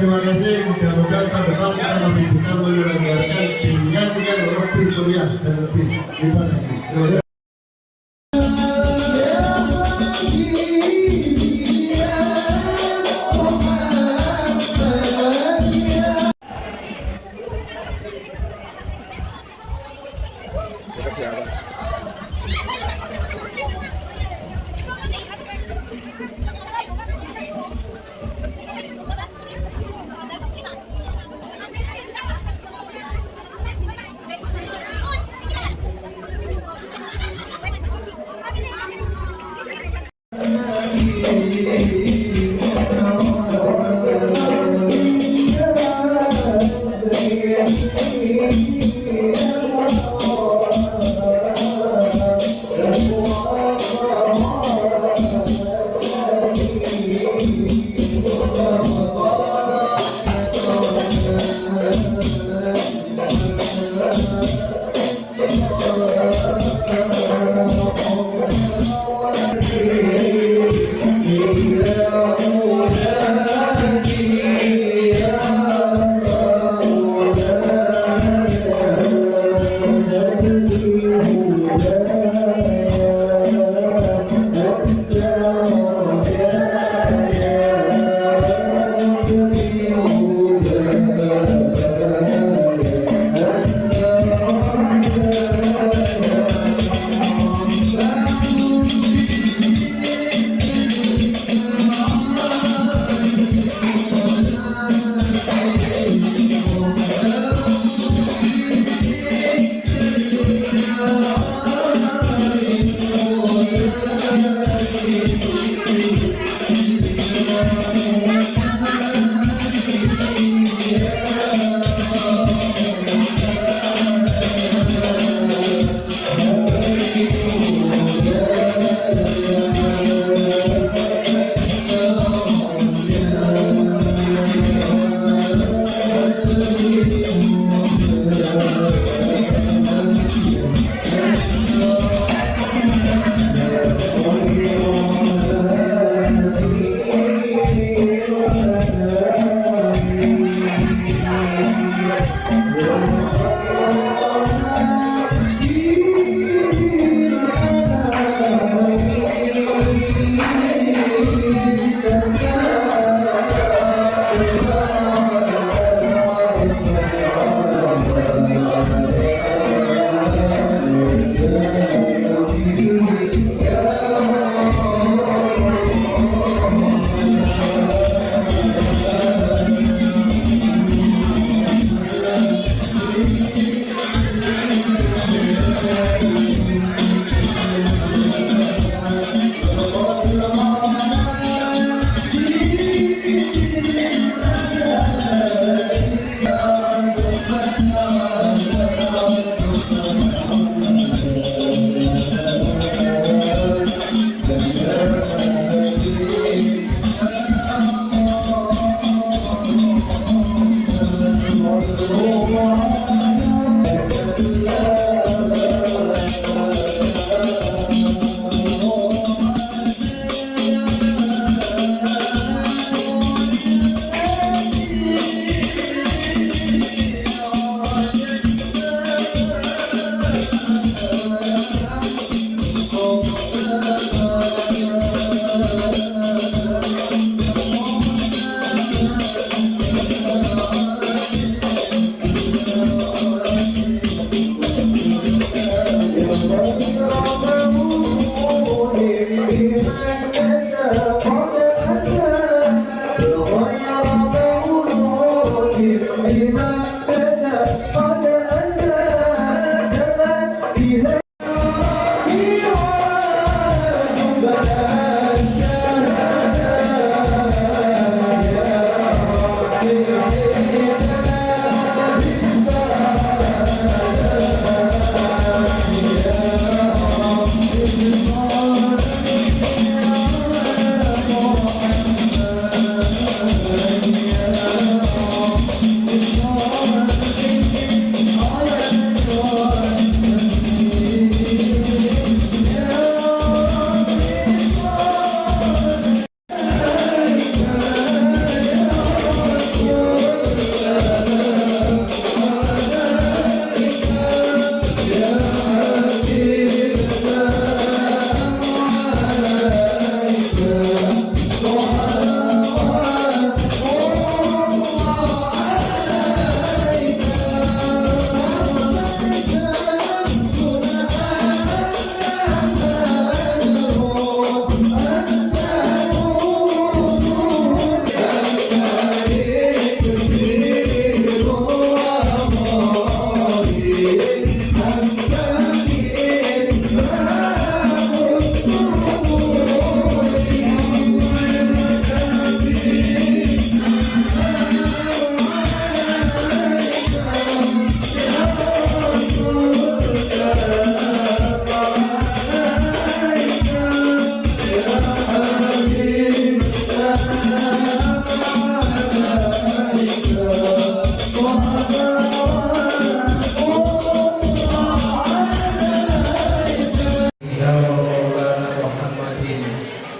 terima kasih. Mudah-mudahan tahun depan kita masih bisa menyelenggarakan dengan lebih meriah dan lebih hebat lagi.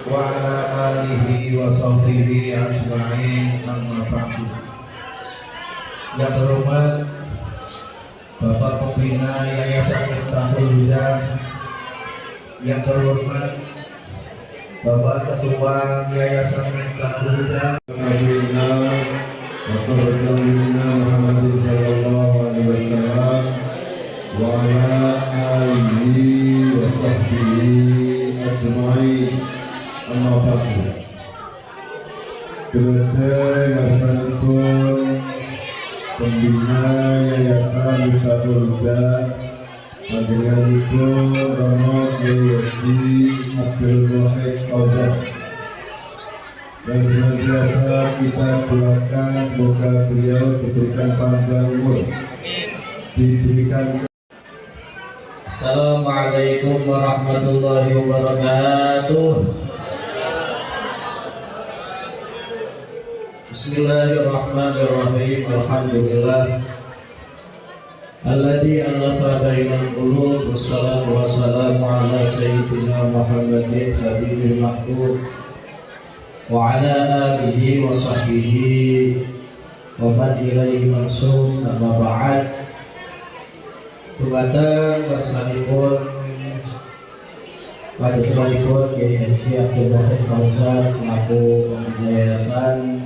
wa ala alihi wa sahbihi ajma'in, amma ba'du. Yang terhormat Bapak Pembina Yayasan Miftahul Huda, yang terhormat Bapak Ketua Yayasan Miftahul Huda, Bapak Rasulullah Muhammad sallallahu alaihi wasallam wa ala alihi wa sahbihi ajma'in, amma ba'du. Kemudian Yayasan Pembina Yayasan Miftahul Huda panjenenganipun Romo Haji Abdul Wahid Fauzan, yang senantiasa kita doakan semoga beliau diberikan panjang umur, diberikan. Assalamualaikum warahmatullahi wabarakatuh. Bismillahirrahmanirrahim. Alhamdulillah alladzi alafa bainal qulub, wassalatu wassalamu ala sayyidina Muhammadin habibil mahbub wa ala alihi wa sahbihi wa man ilaihi mansub, amma ba'd. Dumateng bersanipun panjenenganipun Kiai Haji Abdul Wahid Fauzan selaku pembina yayasan,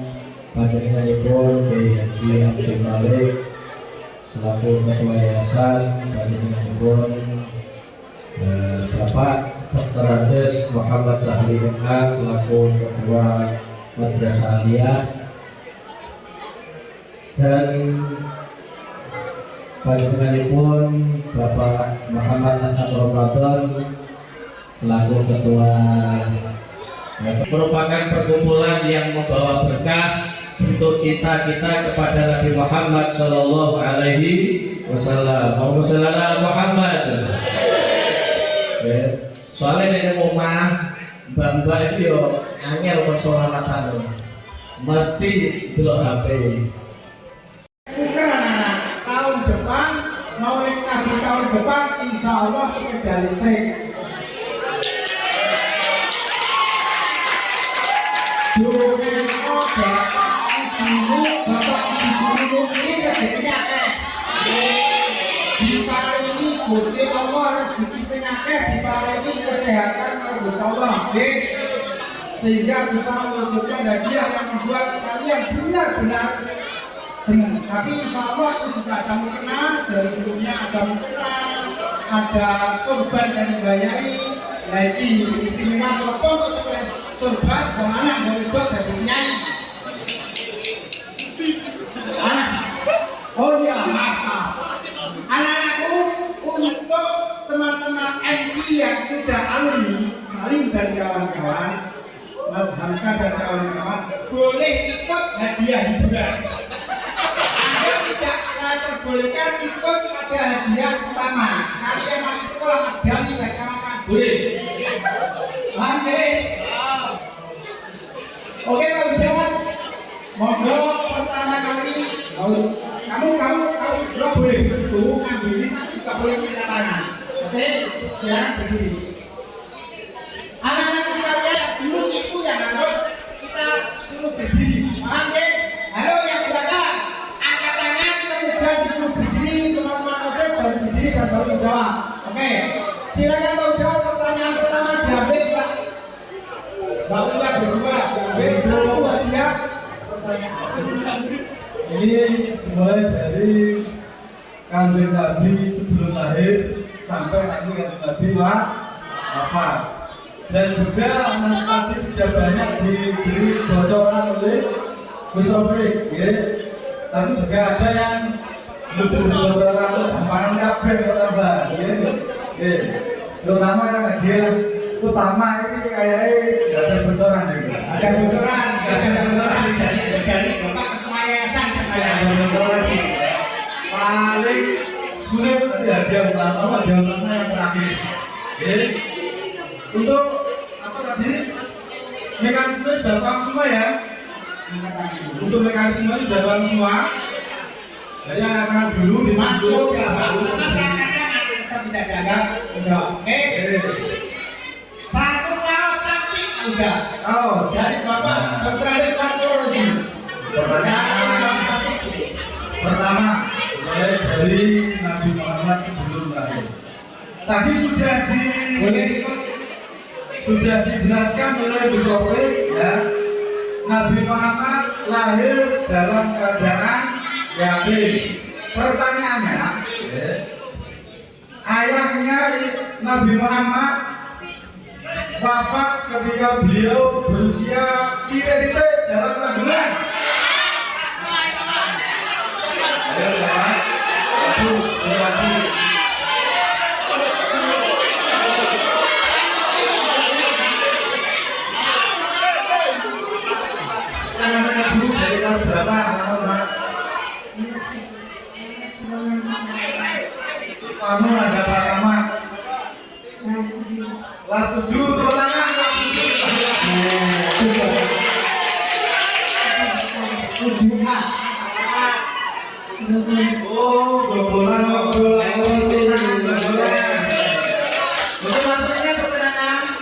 panjenenganipun Kiai Haji Abdul Malik selaku ketua yayasan, panjenenganipun Bapak Dr. Andes Muhammad Sahri Mekah selaku ketua Madrasah Aliyah, dan panjenenganipun Bapak Muhammad Asad Ramadan selaku ketua. Merupakan perkumpulan yang membawa berkah untuk cinta kita kepada Nabi Muhammad Sallallahu Alaihi Wasallam. Allahumma Muhammad. Soalnya dari rumah mbak-mbak itu yo angel konsolamatan, mesti delok HP. Bukan anak-anak, tahun depan Maulid Nabi tahun depan insya Allah sepeda listrik. Dulu bapak ibu ini rezekinya akeh. Diparingi Gusti Allah rezeki sing akeh, diparingi kesehatan karo Gusti Allah, sehingga bisa mewujudkan hadiah yang membuat kalian benar-benar senang. Tapi insya Allah itu sudah ada mukena, dari dulunya ada mukena, ada sorban dan dibayari lagi istimewa sorban untuk sorban dan anak dari itu dari penyanyi anak. Oh iya, maaf anak-anakku, untuk teman-teman MI yang sudah alumni Salim dan kawan-kawan, Mas Hamka dan kawan-kawan, boleh ikut hadiah hiburan. Anda tidak saya perbolehkan ikut pada hadiah utama. Kalian masih sekolah, Mas Dani dan kawan-kawan boleh. Lanjut. Oke, kalau jangan monggo pertama kali kamu boleh di situ ngambilin, tapi juga boleh minta tangan. Oke, silakan berdiri. Anak-anak sekalian, dulu itu yang harus kita suruh berdiri. Paham ya? Halo yang belakang, angkat tangan, kemudian disuruh berdiri, teman-teman proses baru berdiri dan baru menjawab. Oke, silakan mau jawab pertanyaan pertama diambil Mbak. Mbak Uya berdua, diambil satu hadiah. Ini mulai dari Kanjeng Nabi sebelum lahir sampai nanti Kanjeng Nabi wafat. Dan juga nanti sudah banyak diberi bocoran oleh Gus Sofrik, ya. Tapi juga ada yang belum bocoran gampang kabeh tambah, ya. Terutama yang hadiah utama ini kayaknya nggak ada bocoran, ya. Ada bocoran dari Bapak Ketua Yayasan lagi. Paling sulit tadi hadiah utama yang terakhir. Untuk apa tadi? Mekanisme sudah paham semua ya. Untuk mekanisme sudah paham semua. Jadi anak-anak dulu dimasuk sama kita tidak dianggap menjawab. Oke. Satu kaos cantik juga. Oh, Dari Bapak Dr. Andes Wantoro sini. pertanyaan pertama mulai dari Nabi Muhammad sebelum lahir. Tadi sudah dijelaskan oleh Bu Sofi ya. Nabi Muhammad lahir dalam keadaan yatim. Pertanyaannya, ayahnya Nabi Muhammad wafat ketika beliau berusia titik-titik dalam kandungan. Ayo sama, maju, maju. Namanya Bu dari kelas berapa? Kamu ada pertama kelas 7, tepuk tangan kelas 7A. Oh, bobolan. Untuk maksudnya pertanyaan,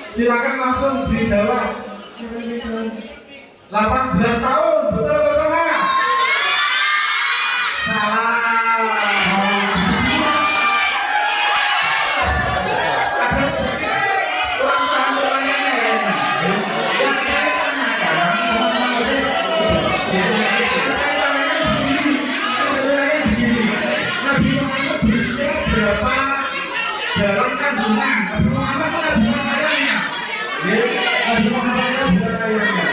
silakan langsung dijawab. 18 tahun, betul apa salah? Salah. Ada sedikit kurang paham pertanyaannya kayaknya. Yang saya tanyakan begini. Nabi Muhammad berusia berapa dalam kandungan? Nabi Muhammad bukan ayahnya. Nabi Muhammad bukan ayahnya.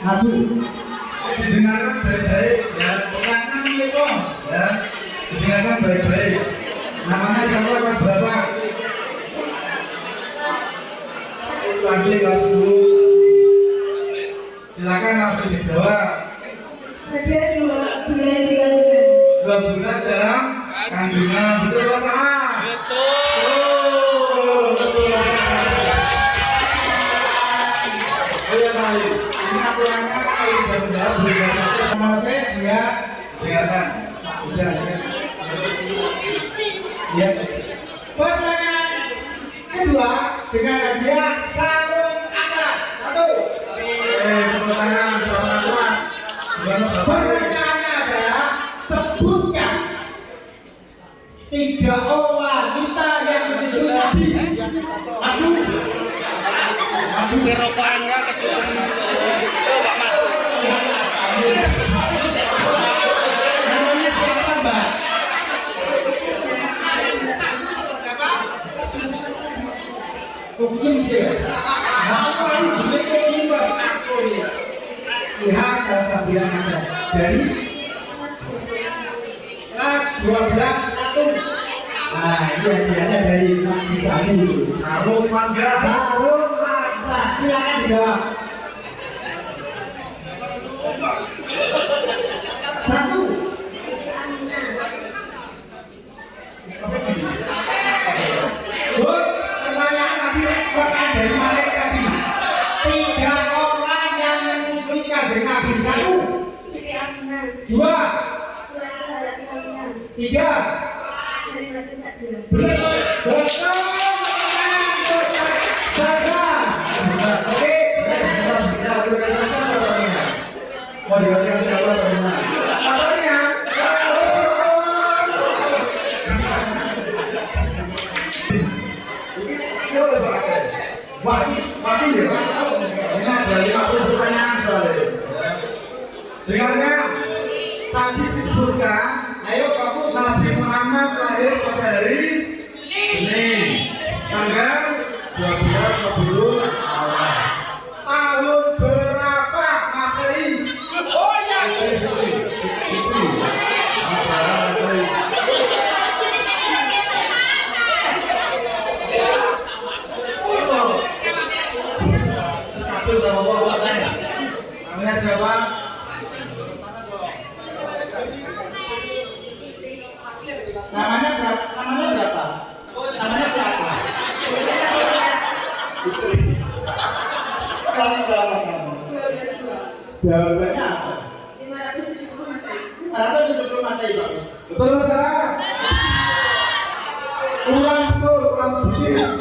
Maju. Didengarkan baik-baik ya, pertanyaan itu ya, didengarkan baik-baik. Namanya siapa, kelas berapa? Lagi kelas 10. Silakan langsung dijawab. Ada 2 bulan di kandungan. 2 bulan dalam kandungan, betul apa salah? Betul. Oh ya baik. Ini aturannya kalau sudah menjawab berikan. Nama saya dia. Dengarkan. Udah. Ya. Pertanyaan kedua dengan hadiah sarung atas. 1. Tepuk tangan sama kelas. Pertanyaannya adalah sebutkan 3 orang wanita yang menyusul Nabi. Maju. Maju. Namanya siapa, Mbak? Siapa? Kukim dia. Aku harus juga kukim Mbak. Aku ya. Lihat saya bilang aja. Dari kelas 12 1. Nah, ini hadiahnya dari Mas Sisani. Sarung mangga. Sarung Mas. Silakan dijawab. 1. Bos, pertanyaan tadi Quran dari mana tadi? 3 orang yang menyusui kanjeng Nabi. 1. Siti Aminah. 2. Suatu anak Saminah. 3. Dari Batu Sakura. Betul. Betul. Sasa. Oke. Mau dikasihkan siapa sama? Katanya. Wati ya. Ini ada 50 pertanyaan soalnya. Dengarkan. Tadi disebutkan. Ayo fokus. Nabi Muhammad lahir pada hari Senin, tanggal 12 sebelum awal. Tahun berapa Masehi? Oh ya. Itu. Berapa Masehi? Satu berapa nih? Namanya siapa? Namanya berapa? Namanya siapa? Itu. Kelas berapa kamu? 12 bulan. Jawabannya apa? 570 Masehi. 570 Masehi, Pak. Betul atau salah? Kurang betul, kurang sedikit.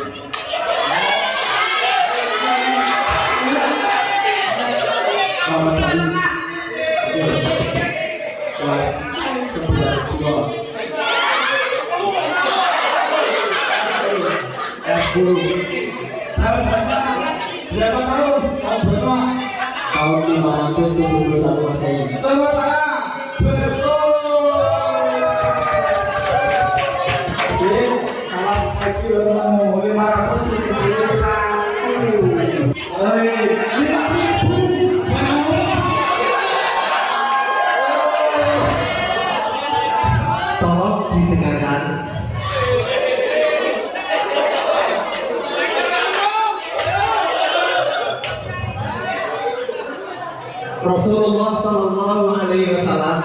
Tahun berapa? Berapa tahun? Tahun berapa? Tahun 571 Masehi. Tanpa salah. Betul. Jadi salah lagi orang 571. Tolong didengarkan. Rasulullah Sallallahu Alaihi Wasallam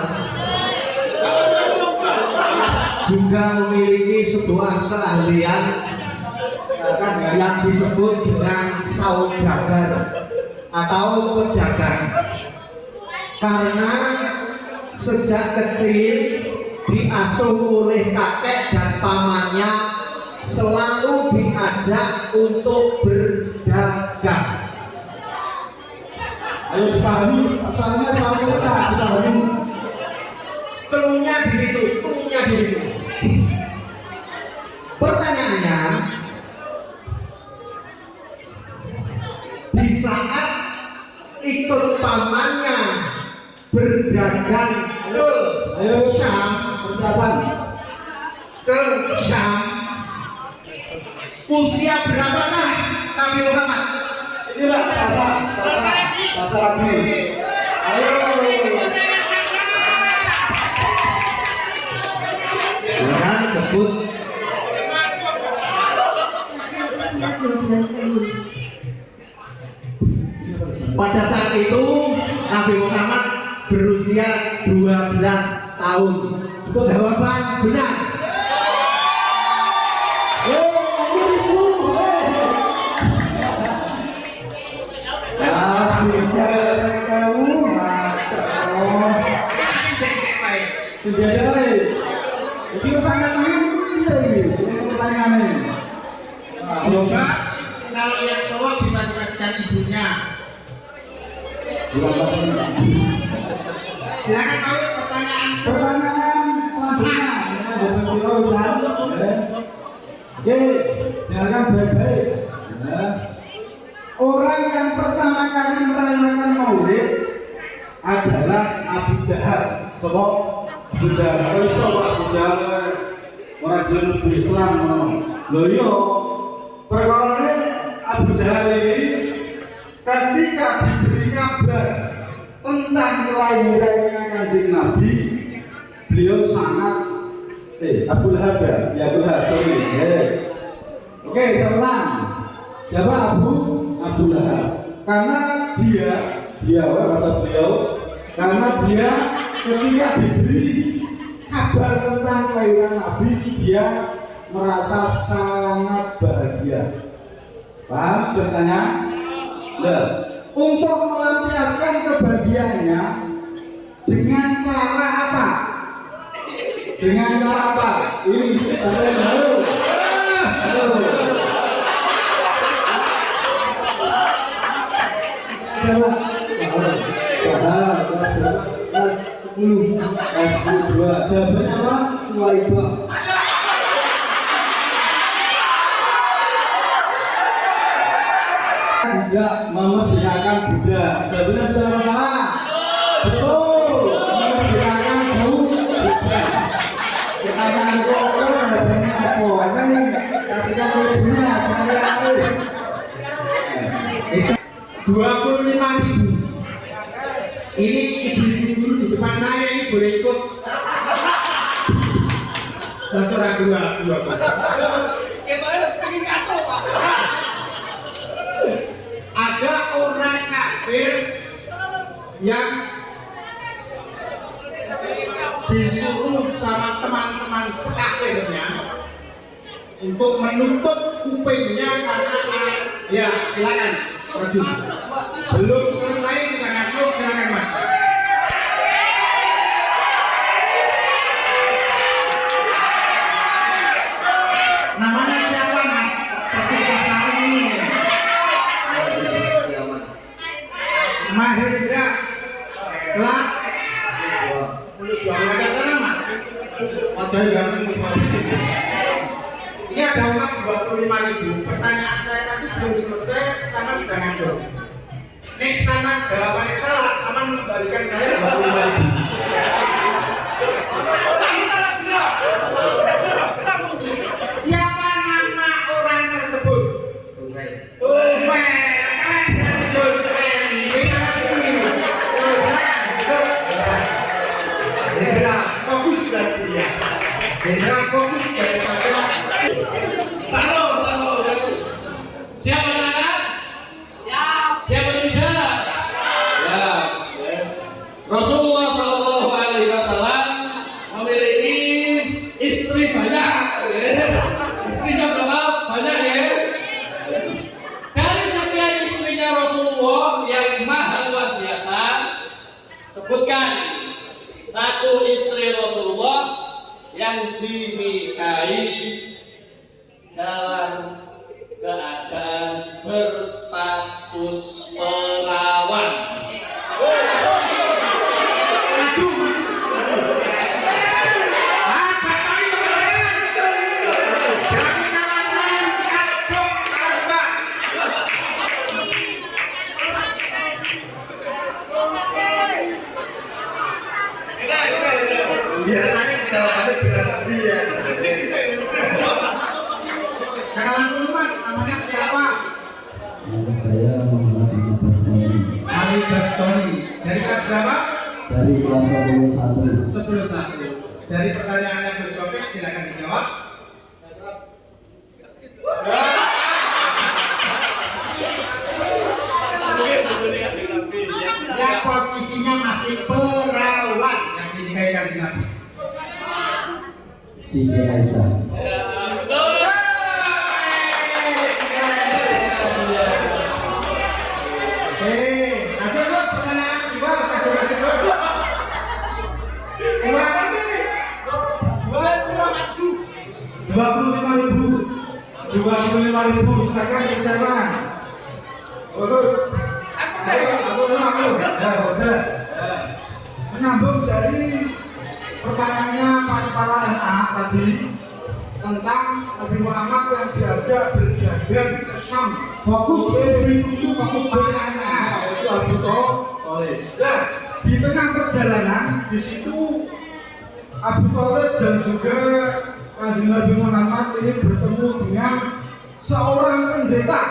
juga memiliki sebuah keahlian yang disebut dengan saudagar atau pedagang. Karena sejak kecil diasuh oleh kakek dan pamannya, selalu diajak untuk berdagang. Ayo dipahami, asalnya selalu kita dipahami. Keluhnya di situ, keluhnya di situ. Pertanyaannya, di saat ikut pamannya berdagang ke Syam, Persiapan. ke Syam, usia berapakah Nabi Muhammad? Ini Pak, sasa lagi. Ayo. Silakan sebut. Usia 12 tahun. Pada saat itu Nabi Muhammad berusia 12 tahun. Jawaban benar. Asyiknya saya kamu, Masya Allah. Sudah ada baik. Ini sangat ini pertanyaan ini. Coba kalau yang cowok bisa dikasihkan ibunya. Silakan Pak, pertanyaan Pertanyaan selanjutnya. Ada sepuluh Ustaz. Oke, dengarkan baik-baik. Ya. Orang yang pertama kali merayakan Maulid adalah Abu Jahal. Sopo? Abu Jahal. Kalau sopo Abu Jahal orang belum berislam. Loh yo, perkara Abu Jahal ini ketika diberi kabar tentang kelahirannya Kanjeng Nabi, beliau sangat Abu Lahab ya Abu Lahab sorry. Oke, saya ulang. Siapa Abu Lahab? Karena dia rasa beliau karena dia ketika diberi kabar tentang kelahiran Nabi, dia merasa sangat bahagia. Paham bertanya? Nah, untuk melampiaskan kebahagiaannya dengan cara apa? Dengan cara apa? Ini sampai halo. Siapa? Kelas 10. Kelas 10. Jawabannya apa? Suwaibah. Enggak, Mama binakan Buddha. Jawabannya betul atau salah? Betul. Mama binakan Buddha. Pertanyaan kok ada banyak apa? Ini kasihkan ke ibunya, jangan lihat. 25.000. Ini ibu-ibu guru di depan saya ini boleh ikut. Satu ragu aku. Ada orang kafir yang disuruh sama teman-teman sekafirnya untuk menutup kupingnya karena ya silakan maju. Belum selesai sudah ngaco, silakan maju. Namanya siapa Mas? Persis pasaran ini. Mahendra kelas 2 ada sana Mas. Wajah ganteng informasi. Ini ada uang 25.000. pertanyaan saya tadi belum selesai, sama sudah ngaco. Nek sama jawabannya salah, sama mengembalikan saya 25.000. Siapa nama orang tersebut? Fokus dari dia. Hendra fokus daripada Siapa anak? Siapa tidak? Ya. Rasulullah Shallallahu Alaihi Wasallam memiliki istri banyak. Istrinya berapa? Banyak ya. Dari sekian istrinya Rasulullah yang maha luar biasa, sebutkan satu istri Rasulullah yang dinikahi dalam keadaan berstatus perawan. maju. Dari kawasan Kalbong Kalbang. Biasanya jawabannya benar biasa. Kenalan dulu mas, namanya siapa? Nama saya Muhammad Ali Bastoni Ali Bastoni. Dari kelas berapa? dari kelas 11. 11. Dari pertanyaan yang bersoket silakan dijawab. Ya posisinya masih perawan yang dinikahi kanjeng Nabi. Siti Aisyah. Lanjut terus pertanyaan kedua, bisa lanjut terus. Kurang lagi 25.000 silakan bersama. Terus menyambung dari pertanyaannya Pak Kepala NA tadi tentang Nabi Muhammad yang diajak berdagang ke Syam. Fokus pertanyaannya itu Abu Thalib. Nah, di tengah perjalanan di situ Abu Thalib dan juga Kanjeng Nabi Muhammad ini bertemu dengan seorang pendeta,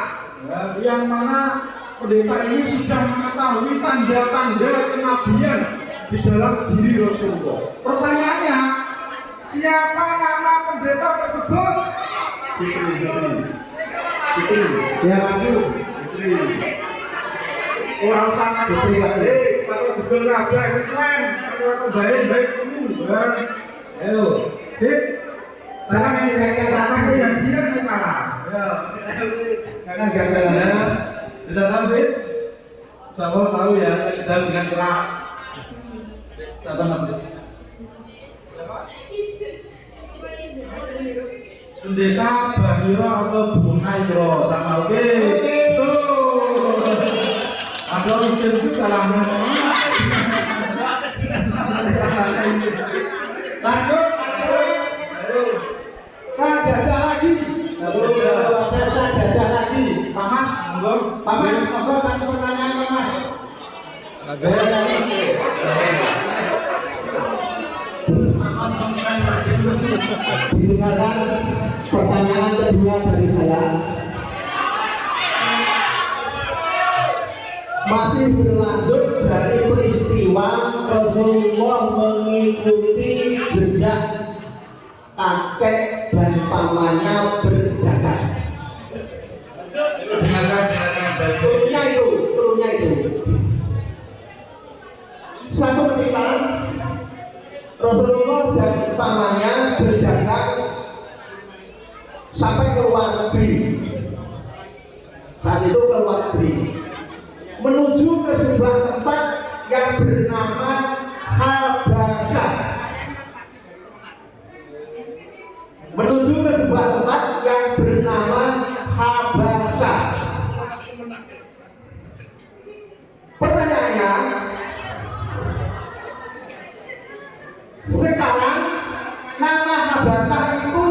ya, yang mana pendeta ini sudah mengetahui tanda-tanda kenabian di dalam diri Rasulullah. Pertanyaannya, siapa nama pendeta tersebut? Fitri. ya maju. Orang sangat baik, kalau betul kabeh wis men, kalau baik ini, kan? Ayo, Fit. Salah yang dikatakan yang dia kan salah. Ya, Jangan gagal. ya. Tidak tahu, Fit. Siapa tahu ya, jam dengan kerak. Siapa namanya? Pendeta Bahiro atau Bunairo sama oke. Tuh. Ada isim itu salahnya. Lanjut. Sajadah lagi. Ada sajadah lagi. Pak Mas, monggo. Pak Mas, monggo satu pertanyaan Pak Mas. Didengarkan pertanyaan kedua dari saya. Masih berlanjut dari peristiwa Rasulullah mengikuti jejak kakek dan pamannya berdagang. Dengarkan baik. Turunnya itu. Satu ketika Rasulullah dan pamannya berdagang sampai ke luar negeri. Saat itu ke luar negeri, menuju ke sebuah tempat yang bernama Habasyah. Menuju ke sebuah tempat yang bernama Habasyah. Pertanyaannya, sekarang nama Habasyah itu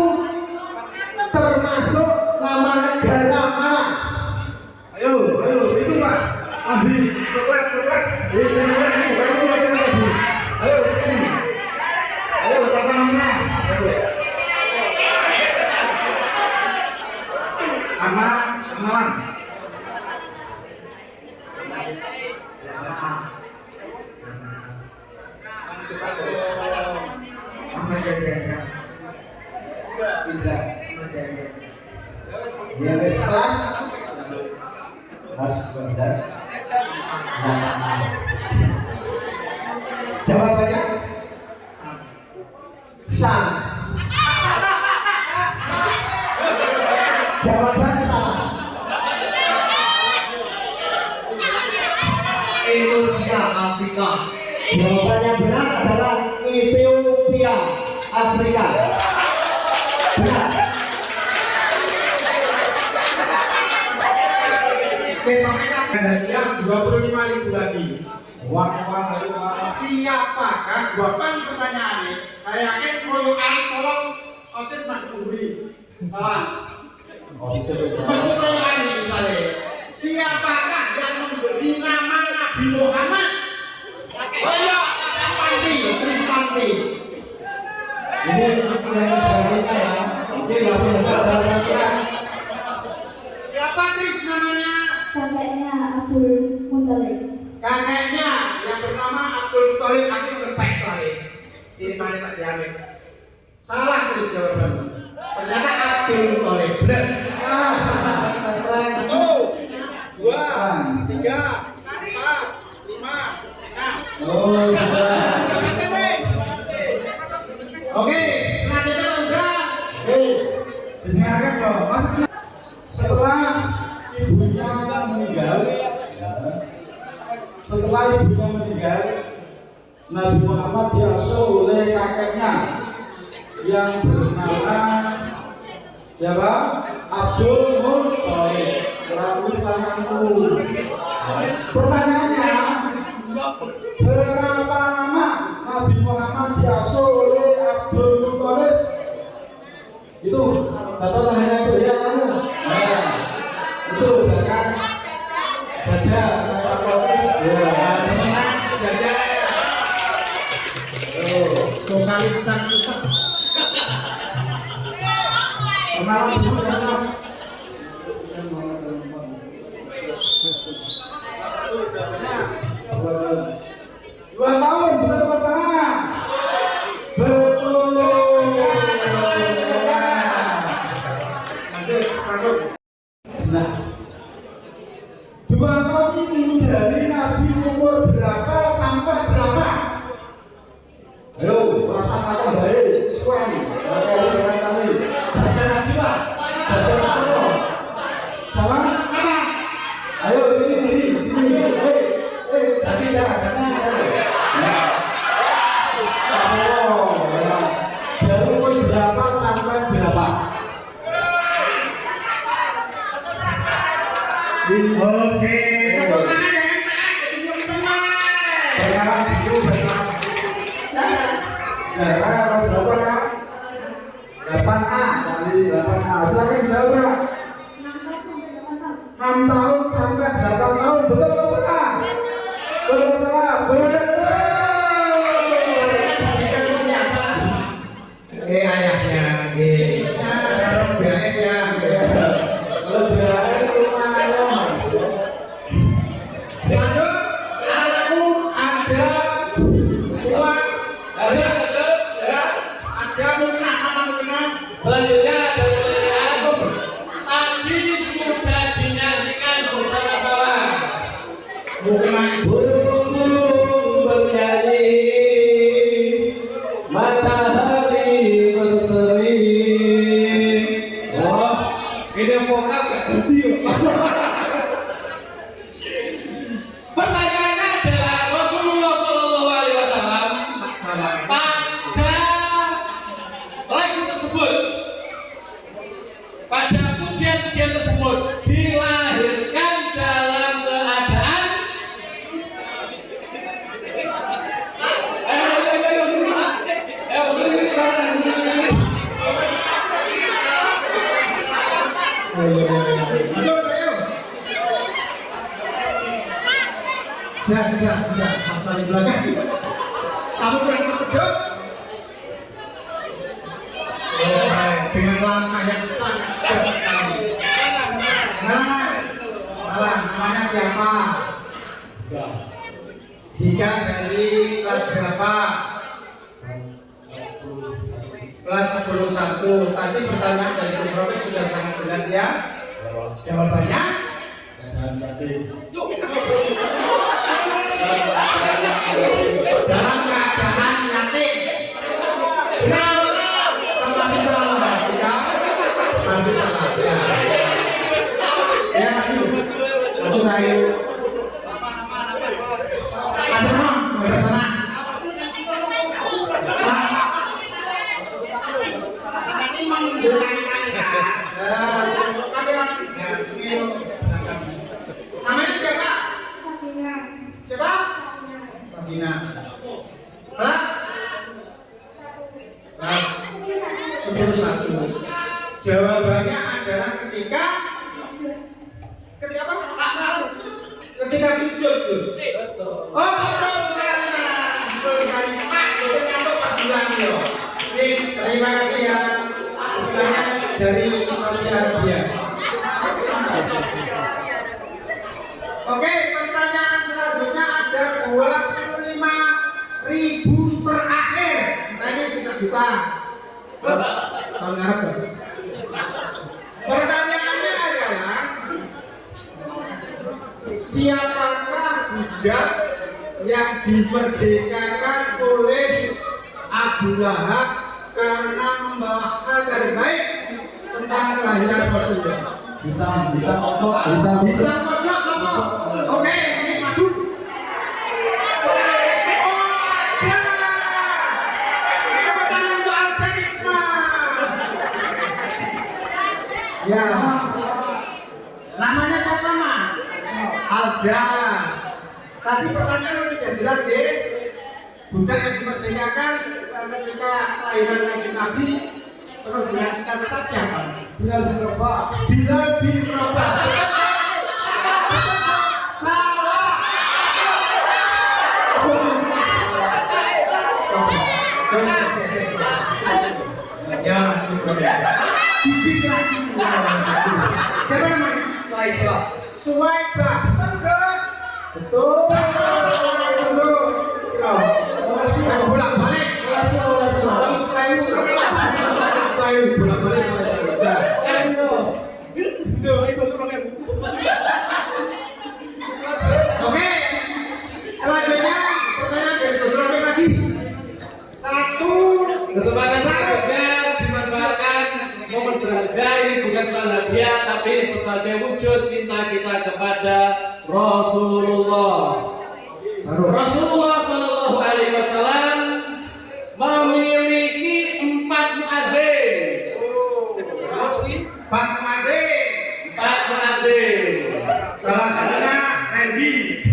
termasuk nama negara kelas 12. Jawabannya Sam. Jawaban salah. Itu dia Afrika. Jawaban yang benar adalah Ethiopia, Afrika. Benar. Kita hadiah 25.000 lagi. Wah, ayo, Siapakah? Bukan pertanyaannya. Saya yakin kroyokan tolong OSIS Magduri. Salah. Masuk kroyokan ini misalnya. Siapakah yang memberi nama Nabi Muhammad? Ayo, Kristanti. Ini yang berikutnya ya. Ini langsung saja. Siapa Kris namanya? Kakeknya Abdul Muthalib. Kakeknya yang bernama Abdul Muthalib. Aku nge-teks lagi. Ini mana Pak Jamin? Salah terus jawabanmu. Ternyata Abdul Muthalib. Benar. 1, 2, 3, 4, 5, 6. Oh, sudah. Oke, selanjutnya enggak. Dengarkan dong. Setelah ibunya meninggal, Nabi Muhammad diasuh oleh kakeknya yang bernama siapa? Abdul Muthalib. Melalui tanganku. Pertanyaannya, berapa lama Nabi Muhammad diasuh oleh Abdul Muthalib? Itu siapa namanya itu ya kamu? Nah, itu kan Jajah, ya. Jajah. Vokalis dan Utes. Kenalan dulu ya Mas. Dua tahun, betul pasangan. Betul. Nah, 2 tahun ini dari Nabi umur berapa sampai berapa? Ayo, rasakan baik, sesuai. Kali. Jajan lagi Pak. Jajan apa? Sama? Sama. Ayo sini. Tadi jangan. Dari umur berapa sampai berapa? Oke, tepuk tangan yang enak, senyum semua. Sekarang dulu berapa? Kelas berapa ya? 8A kali 8A. Silakan jawab. 6 tahun sampai 8 tahun. Betul atau salah? Betul atau salah? Betul. Kamu siapa? Ayahnya. Sarung BAS ya. Kalau beres lumayan. Lanjut, anakku ada uang. Ada mungkin. Selanjutnya ada pertanyaan. Tadi sudah dinyanyikan bersama-sama. Mungkin Burung bernyanyi, matahari berseri. Wah, ini vokal gak ganti ya? Pertanyaannya adalah Rasulullah SAW pada lagu tersebut, pada pujian-pujian tersebut dilahirkan dalam keadaan Lanjut, ayo. Sudah, Mas paling belakang. Kamu kurang cepet. Dengan langkah yang sangat kuat sekali. Malah namanya siapa? Jika dari kelas berapa? Kelas 10-1. Tadi pertanyaan dari Gus Rofi sudah sangat jelas ya. Jawabannya dalam keadaan yatim. Masih salah, ya? Masih salah, ya. Ya, maju saya. Ada orang, ada sana. Ini menggelangkan ya. Namanya siapa? Siapa? Sabina. Kelas? Kelas 11. Jawabannya adalah ketika apa? Ketika sujud, Gus. Oh, betul sekali. Betul sekali. Pas, betul pas bilang yo. Terima kasih ya. Pertanyaan dari Saudi Arabia. Oke, pertanyaan selanjutnya ada 25.000 terakhir. Tadi 1 juta. Tahun Arab. Pertanyaannya adalah siapakah budak yang dimerdekakan oleh Abu Lahab karena membawa kabar baik tentang kelahiran Rasulullah? Bintang pojok Sopo. Oke, ini maju. Oh, ada. Tepuk tangan untuk Al-Jarisma. Ya. Namanya siapa, Mas? Alda. Tadi pertanyaan sudah jelas ya. Budak yang dimerdekakan ketika kelahiran Kanjeng Nabi. Terus dengan kata siapa? Bilal bin Rabah. Salah. Ya, syukur. Jubir lagi. Siapa namanya? Suwaibah. Terus. Betul. Mas bolak-balik. Terus bolak-balik. Oke. Selanjutnya pertanyaan dari Gus Romi lagi. 1. Kesempatan selanjutnya dimanfaatkan momen berharga ini bukan soal hadiah tapi sebagai wujud cinta kita kepada Rasulullah. Rasulullah Shallallahu Alaihi Wasallam memiliki 4 muadzin. 4 muadzin. Salah satunya Randy.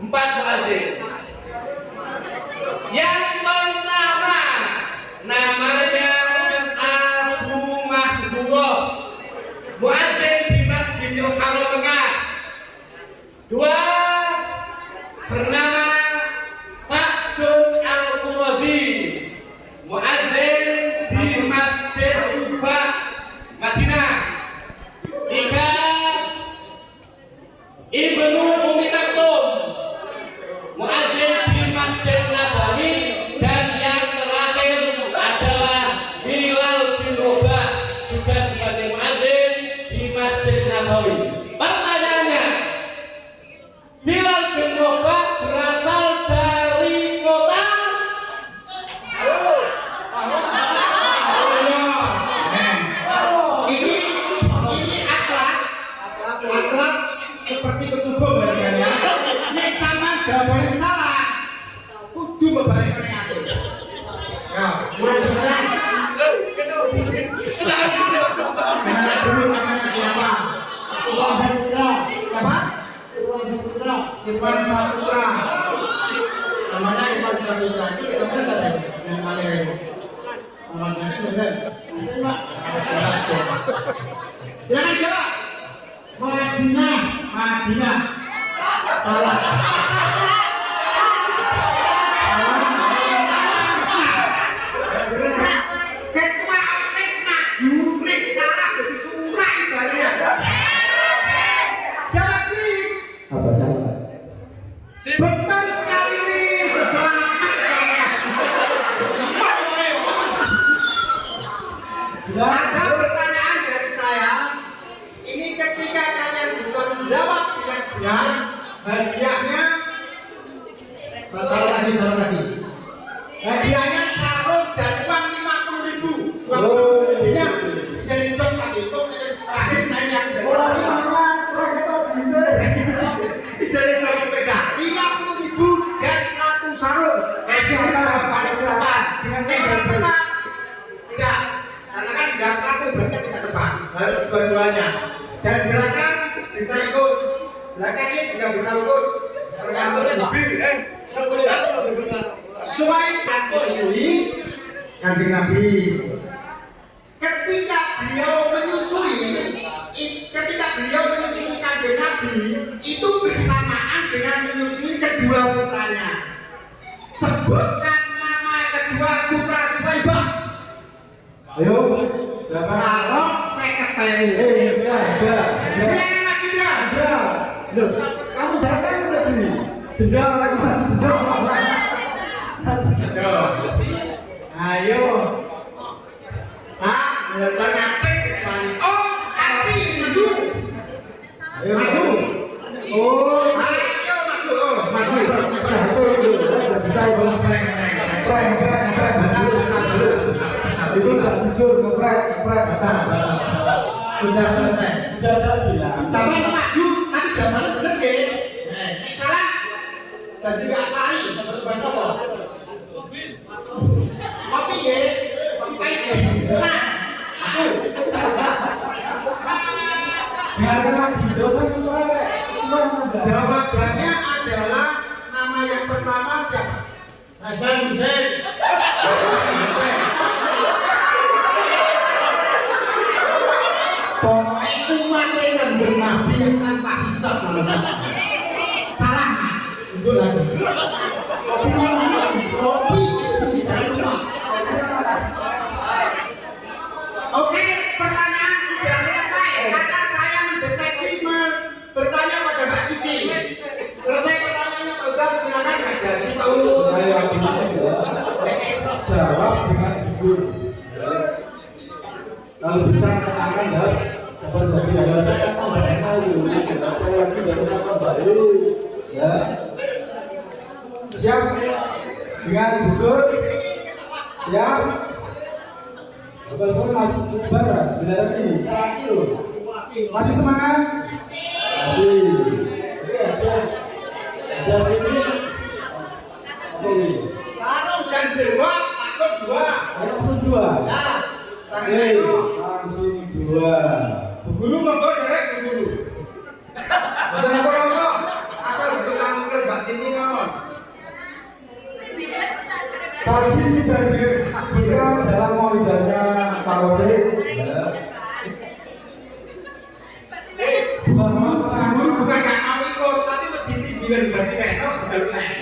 4 muadzin. Yang pertama namanya Abu Mahdurah, muadzin di Masjidil Haram Mekah. 2 bernama Sa'dun Al-Quradi, muadzin di Masjid Quba, Madinah. 3 Ibnu Ummi Maktum, muadzin di Masjid Nabawi. Dan yang terakhir adalah Bilal bin Rabah, juga sebagai muadzin di Masjid Nabawi. Pertanyaannya, Bilal bin Rabah berasal dari kota ini atlas seperti kecukup bagiannya. Nek sama jawabannya salah, kudu berbalik oleh aku. Ya, kenal dulu namanya siapa? Siapa? Irwan Saputra. Namanya Irwan Saputra itu namanya siapa? Yang mana itu? Namanya itu benar. Silakan jawab. Madinah. Salah. Ketua OSIS maju, nek salah jadi surah ibaratnya. Jawab please. Betul sekali. Selamat saya. Ada pertanyaan dari saya. ketika kalian bisa menjawab dengan benar, hadiahnya Salah lagi. hadiahnya sarung dan uang 50.000. Uang 50.000-nya bisa dicok tapi itu terakhir tadi yang Orang semangat, orang hebat gitu. bisa dicok sepeda 50.000 dan satu sarung. Ini jawabannya depan. Yang tepat tidak, karena kan dijawab satu berarti tidak tepat. Harus dua-duanya. Dan belakang bisa ikut. Belakangnya juga bisa ikut. Termasuk mobil. Sesuai dan menyusui Kanjeng Nabi. Ketika beliau menyusui Kanjeng Nabi itu bersamaan dengan menyusui kedua putranya. Sebutkan nama kedua putra Suwaibah. Ayo, siapa? Sarok Sekretari. Ada. Silakan Mas Indra. Loh, kamu saya kan udah gini. Denda lagi denda. Ayo. Belajar ngatik. Oh, pasti maju. Ayo Maju. Oh, Ayo maju. Maju. udah bisa ibu. Ngeprank. Itu nggak jujur ngeprank. Sudah selesai. Sudah saya bilang. Sama yang maju, tapi zamannya bener ya. Nek salah, jadi gak pari. Bahasa apa? Kopi ya, kopi pahit ya. Nah, maju. Dengarkan lagi, dosa ngeprank. Semua ngeprank. Jawabannya adalah nama yang pertama siapa? Hasan Hussein. Pokoknya umatnya Kanjeng Nabi yang tanpa hisab namanya. Salah mas, itu lagi. Kopi, jangan lupa. Oke, pertanyaan sudah selesai. Karena saya mendeteksi bertanya pada Mbak Cici. Selesai pertanyaannya Pak Bang, silakan Kak Jadi Pak Ulu. Saya bilang jawab dengan jujur. Kalau bisa akan jawab seperti yang saya katakan tahu. Apa lagi dari kata baik, ya. Siap dengan jujur. Siap. Profesor masih sebarang benar ini salah kilo. Masih semangat? Masih. Oke, ada sini. Oke. Sarung dan jenggot langsung dua. Ayo langsung dua. Ya, tangan Oke, itu. langsung dua. Bu Guru monggo derek Bu Guru. Mboten apa-apa. Asal betul langkir Mbak Cici mawon. Tadi sudah disebutkan dalam maulidnya Pak Rofiq. Ya. Bu Guru bukan gak mau ikut, tapi lebih tinggian berarti enak jalur lain.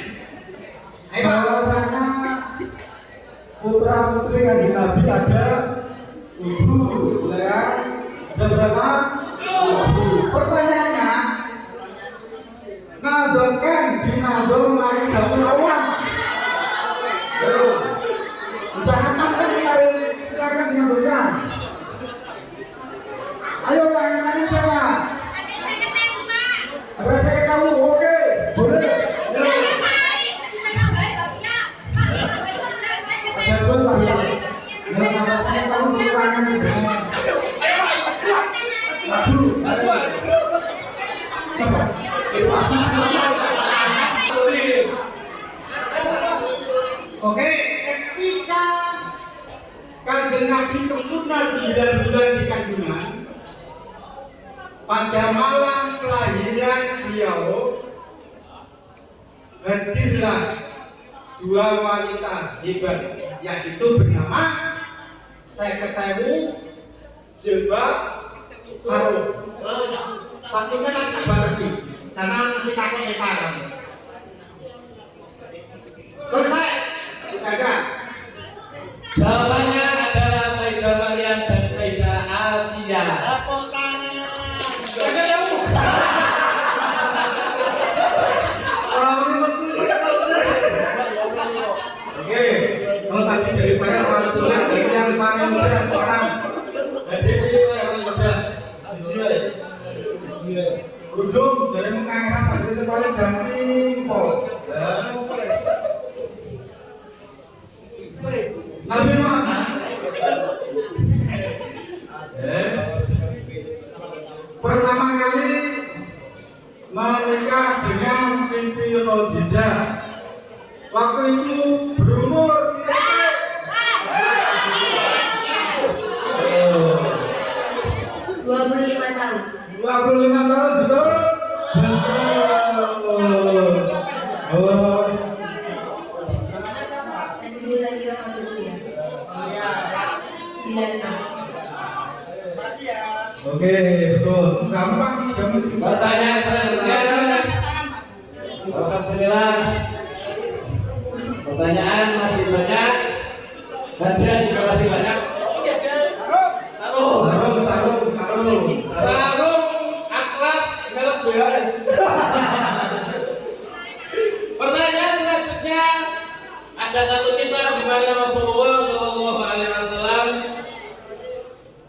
Ayo Pak. Bahwasanya putra putri Kanjeng Nabi ada 7, ya. Ada berapa? 7. Pertanyaannya, nadorkan binador lagi dapur awam. Jangan sampai kemarin, silakan dinadorkan. Ayo tangan siapa? Ada saya tahu, oke, boleh. Betul Pak. Yang kata saya tahu kekurangan di sini. Maju. Coba. Oke, ketika Kanjeng Nabi sempurna 9 bulan di kandungan, pada malam kelahiran beliau hadirlah dua wanita hebat, yaitu bernama saya ketemu jebak sarung. Waktunya nanti baresi, karena nanti takut kita kan. Selesai, ada. Jawabannya adalah Sayyidah Maryam dan Sayyidah Asia. Tepuk tangan. Oke, kalau tadi dari saya paling sulit, jadi yang paling mudah sekarang. Jadi siapa yang mudah? Di sini. Udung dari mengangkat dari sepaling ganti kok. Nabi Muhammad. Pertama kali menikah dengan Siti Khadijah. Waktu itu berumur 25 tahun. 25 tahun, betul? Oh. Sebut lagi orang dulu ya. 96. Oke, betul. Gampang kamu sih. Pertanyaan selanjutnya. Alhamdulillah. Pertanyaan masih banyak. Hadiah juga masih banyak. Sarung Atlas kalau beres. Pertanyaan selanjutnya, ada satu kisah di mana Rasulullah Shallallahu Alaihi Wasallam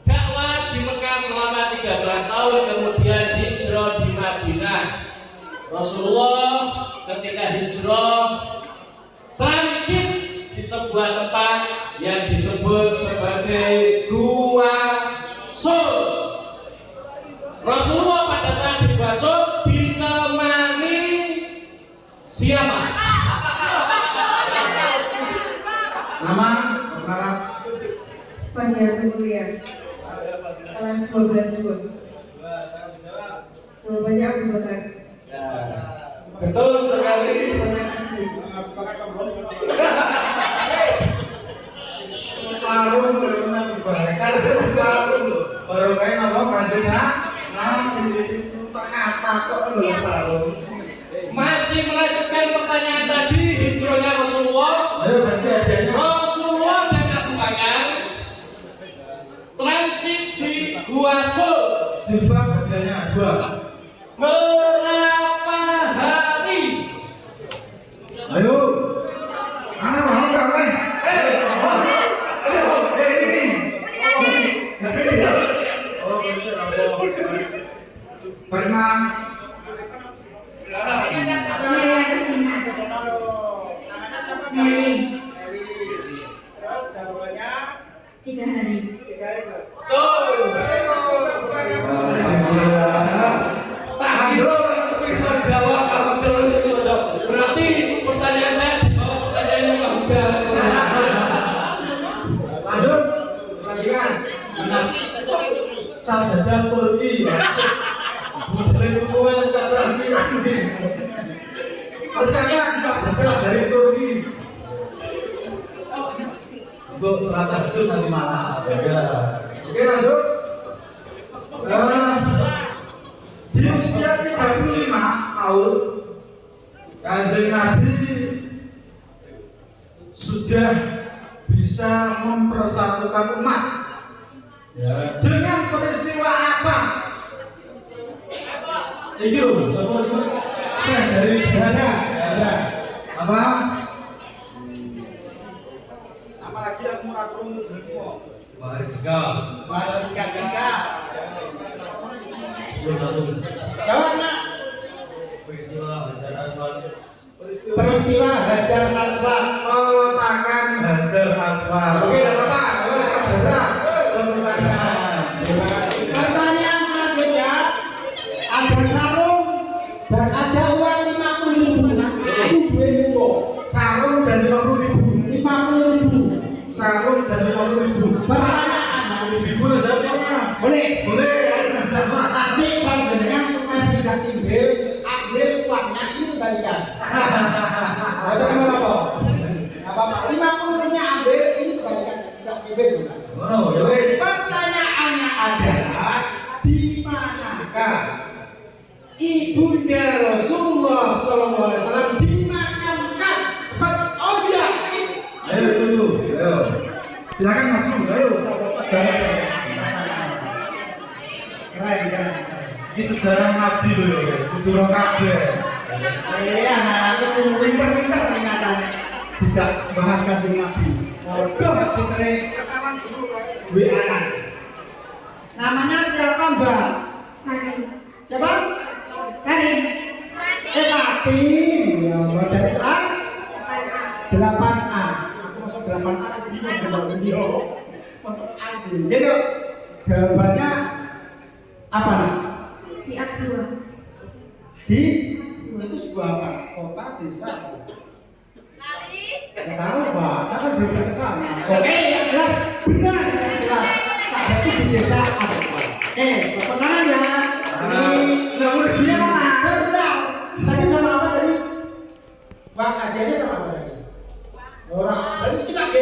dakwah di Mekah selama 13 tahun, kemudian hijrah di Madinah. Rasulullah ketika hijrah transit di sebuah tempat yang disebut sebagai Gua Sur. Rasulullah pada saat di Gua Sur ditemani siapa? Nama? Nama? Fasiatul Kuliah. Kelas 12 sebut. Jawabannya Abu Bakar. Betul sekali. Abu Bakar asli. Sarung benar dibakar sarung baru kayak nama kandinya nanti sekata kok lo sarung. Masih melanjutkan pertanyaan tadi, hijrahnya Rasulullah. Ayo ganti aja. Rasulullah dan Abu Bakar transit di Gua Sur. Jebak kerjanya dua. Berapa hari? Ayo. Mana mau kamu? Pernah Mary. Terus jawabannya 3 hari. Berarti pertanyaan saya pertanyaan yang udah. lanjut pertandingan. Sajadah Turki. Dari hubungan Turki. Persiapan sajadah dari Turki. Untuk sholat tahajud nanti malam. Oke lanjut. Di usia 35 tahun, Kanjeng Nabi sudah bisa mempersatukan umat. Dengan peristiwa apa? Itu, saya dari Belanda. Apa? Nama lagi aku murakum jenengmu. Mardika. jawab nak. Peristiwa Hajar Aswad. Peristiwa Hajar Aswad. Peletakan Hajar Aswad. Oke, apa? Pertanyaan selanjutnya, ada sarung dan ada uang 50.000. Ayo dua Sarung dan 50.000. 50.000. Sarung dan 50.000. Pertanyaan, Boleh jawab mana? boleh. Boleh. Nanti panjenengan supaya tidak timbul, ambil uangnya dikembalikan. Ada apa? Apa? 50.000-nya ambil, ini kembalikan tidak timbul. Oh, ya wes. Pertanyaannya adalah di manakah ibunda Rasulullah SAW dimakamkan? Cepat, oh iya. Ayo dulu, ayo. Silakan masuk, ayo. Keren. Ini sejarah Nabi dulu, itu orang kabeh. Iya, aku tuh pinter-pinter ternyata bisa bahas Kanjeng Nabi. Bodoh pinternya. WA. Namanya siapa Mbak? Siapa? Karin. Fatin. Ya, dari kelas 8A. Aku masuk 8A, bingung. Masuk A itu. Gitu. Jawabannya apa nih? Di A2. Di itu sebuah apa? Kota, desa. Nggak tahu Pak, saya kan belum pernah ke sana. Oke, yang jelas benar, yang jelas. Tak berarti di desa ada. Oke, tepuk tangan ya. Ini Nomor dia mana? Sedang. Tadi sama apa tadi? Bang ajarnya sama apa tadi? Orang. Berarti kita G.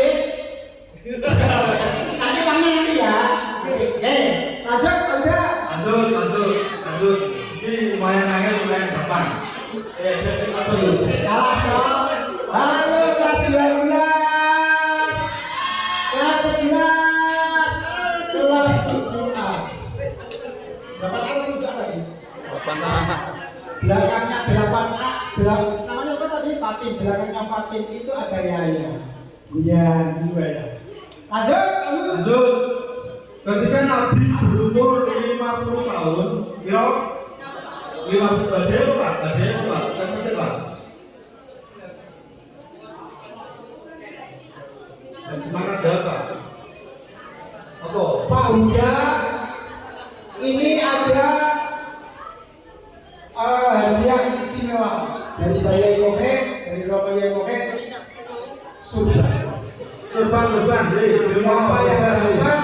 Nanti uangnya nanti ya. Lanjut, Lanjut. Ini lumayan angin, lumayan gampang. Basic atau kalah dong. Halo kelas 12. Kelas 11. Kelas 7A. Berapa kali 7A tadi? 8A. Belakangnya 8A. Namanya apa tadi? Fatin. Belakangnya Fatin itu ada Yaya. Ya, dua ya. Lanjut. Ketika Nabi berumur 50 tahun, kira 50 ada siapa? Dan semangat apa? Apa? Pak Huda, ini ada hadiah istimewa dari Bayi Mohe, dari Bayi Mohe, Serban, siapa yang dapat,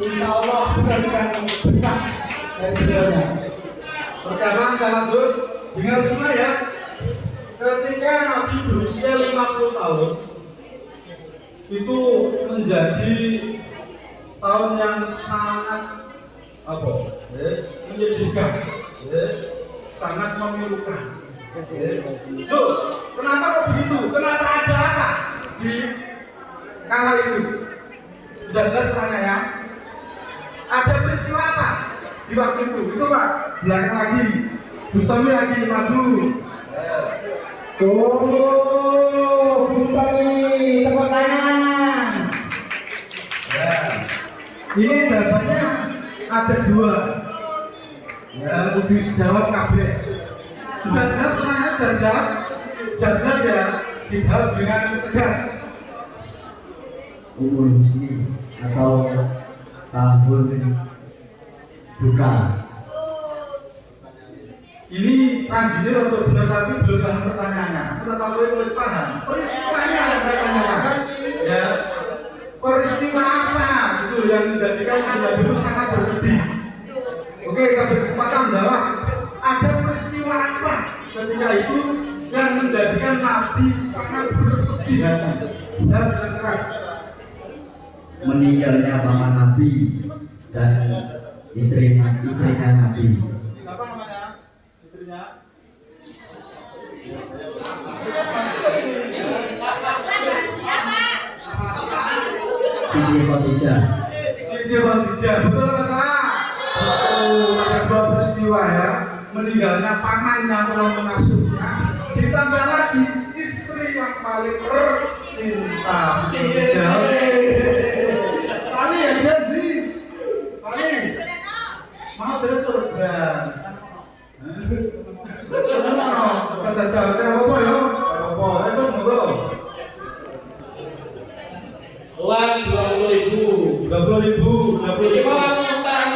insya Allah mudah-mudahan berkah dari beliaunya. Bersama saya lanjut, dengar semua ya. Ketika Nabi berusia 50 tahun, itu menjadi tahun yang sangat menyedihkan, sangat memilukan. Loh, kenapa kok begitu? Kenapa ada apa di kala itu? Sudah jelas pertanyaannya. Ada peristiwa apa di waktu itu? Itu Pak, belakang lagi, Bustami lagi maju. Bustami, tepuk tangan. Ini jawabannya ada dua. Ya, lebih jawab kabeh. Sudah jelas pertanyaan, sudah jelas ya. Dijawab dengan tegas. Umur muslim atau tahun buka. Ini ranjini untuk benar tapi belum paham pertanyaannya. Aku tak tahu tulis paham. Peristiwanya yang saya tanyakan. Ya, peristiwa apa gitu yang menjadikan Nabi itu sangat bersedih. Oke, sampai kesempatan jawab. Ada peristiwa apa ketika itu yang menjadikan Nabi sangat bersedih hati? Ya, dengan keras. Meninggalnya paman Nabi dan istrinya Nabi. Siapa namanya? Istrinya? Siti Khadijah. Siti Khadijah, betul apa salah? Betul, ada dua peristiwa ya. Meninggalnya pamannya orang mengasuhnya, ditambah lagi istri yang paling tercinta. Paling ya jadi, paling mau terus surga. Saya apa ya? Apa? Terus ngobrol. Uang 20.000. 20.000. Kalau utang.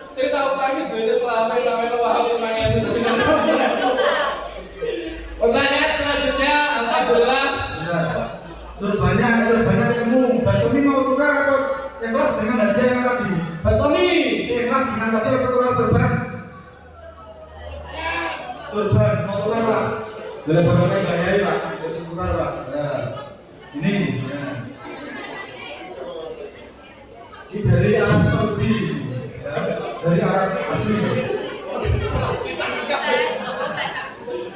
Saya tahu lagi duitnya selama wahab 5.000. Pertanyaan selanjutnya adalah Surbannya ketemu. Bastami mau tukar apa? Yang kelas dengan hadiah yang tadi. Bastami. Yang kelas dengan tadi apa tukar surban? Surban mau tukar Pak. Boleh barangnya gayai Pak. Bisa tukar Pak. Nah, ini. Ya. Ini dari Arab Saudi. Ya. Dari Arab asli.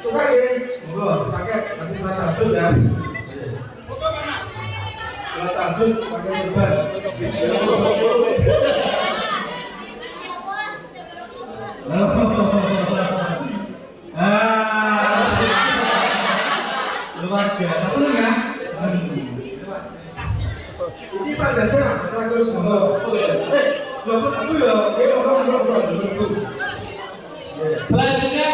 Tukar ya. Monggo, pakai nanti saya lanjut ya. Kalau lanjut pakai surban. Luar biasa senang ya. Ini sajadah saya terus ngomong. Aku ya, Selanjutnya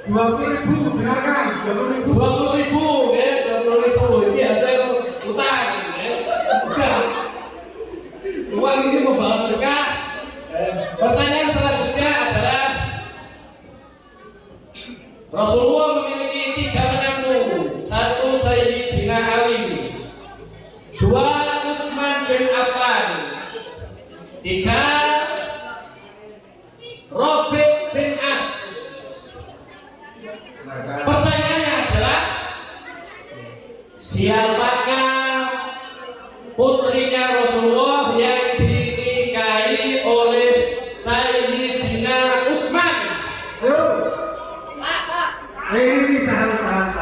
20.000 dengarkan 20.000. 20.000 ya, 20.000 ini hasil utang ya. Bukan. Uang ini membawa berkah. Pertanyaan selanjutnya adalah Rasulullah memiliki 3 menantu. 1 Sayyidina Ali, 2 Utsman bin Affan, 3 Rabi' bin As. Pertanyaannya adalah siapakah putrinya Rasulullah yang dinikahi oleh Sayyidina Utsman? Ayo. Ini salah.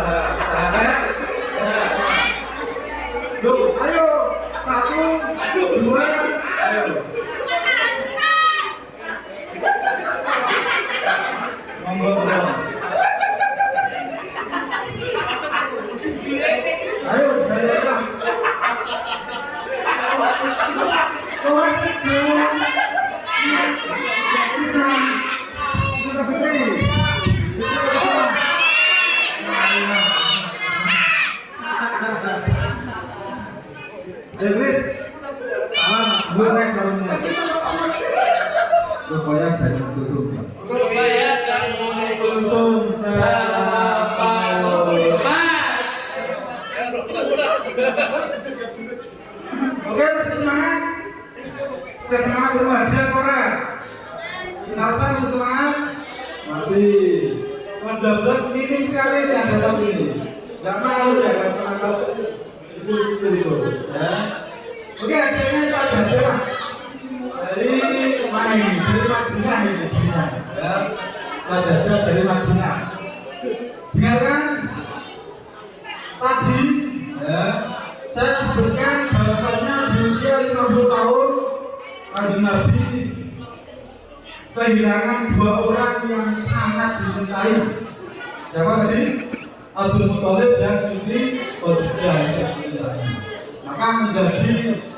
Loh, ayo. 1, 2, ayo. Monggo. Ayo, saya lepas. Kelas itu. Bisa. Kita beri. Dennis, salam, sebenarnya salamnya. Rupanya dari tutup. Rupanya dan mulai Kusum siapa Oke, masih semangat? Saya semangat rumah dia orang. Kalsan masih semangat? Masih. 12 minim sekali ini ada tahun ini. Gak malu ya kalau semangat itu. Ya. Oke, akhirnya saja dari main dari Madinah ini. Ya. Saja dari Madinah. Dengarkan tadi ya, saya sebutkan bahwasanya di usia 50 tahun Kanjeng Nabi kehilangan 2 orang yang sangat dicintai. Siapa tadi? Abdul Muthalib dan Siti Khadijah. Maka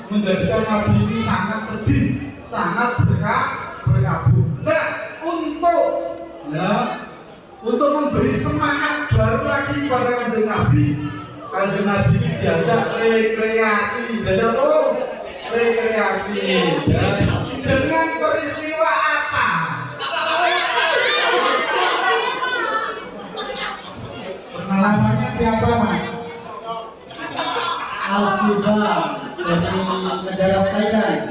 menjadikan Nabi ini sangat sedih, sangat berkabut. Nah, untuk memberi semangat baru lagi pada Kanjeng Nabi ini diajak rekreasi, rekreasi dengan peristiwa apa? Namanya siapa, Mas? Al-Sifa dari negara Thailand.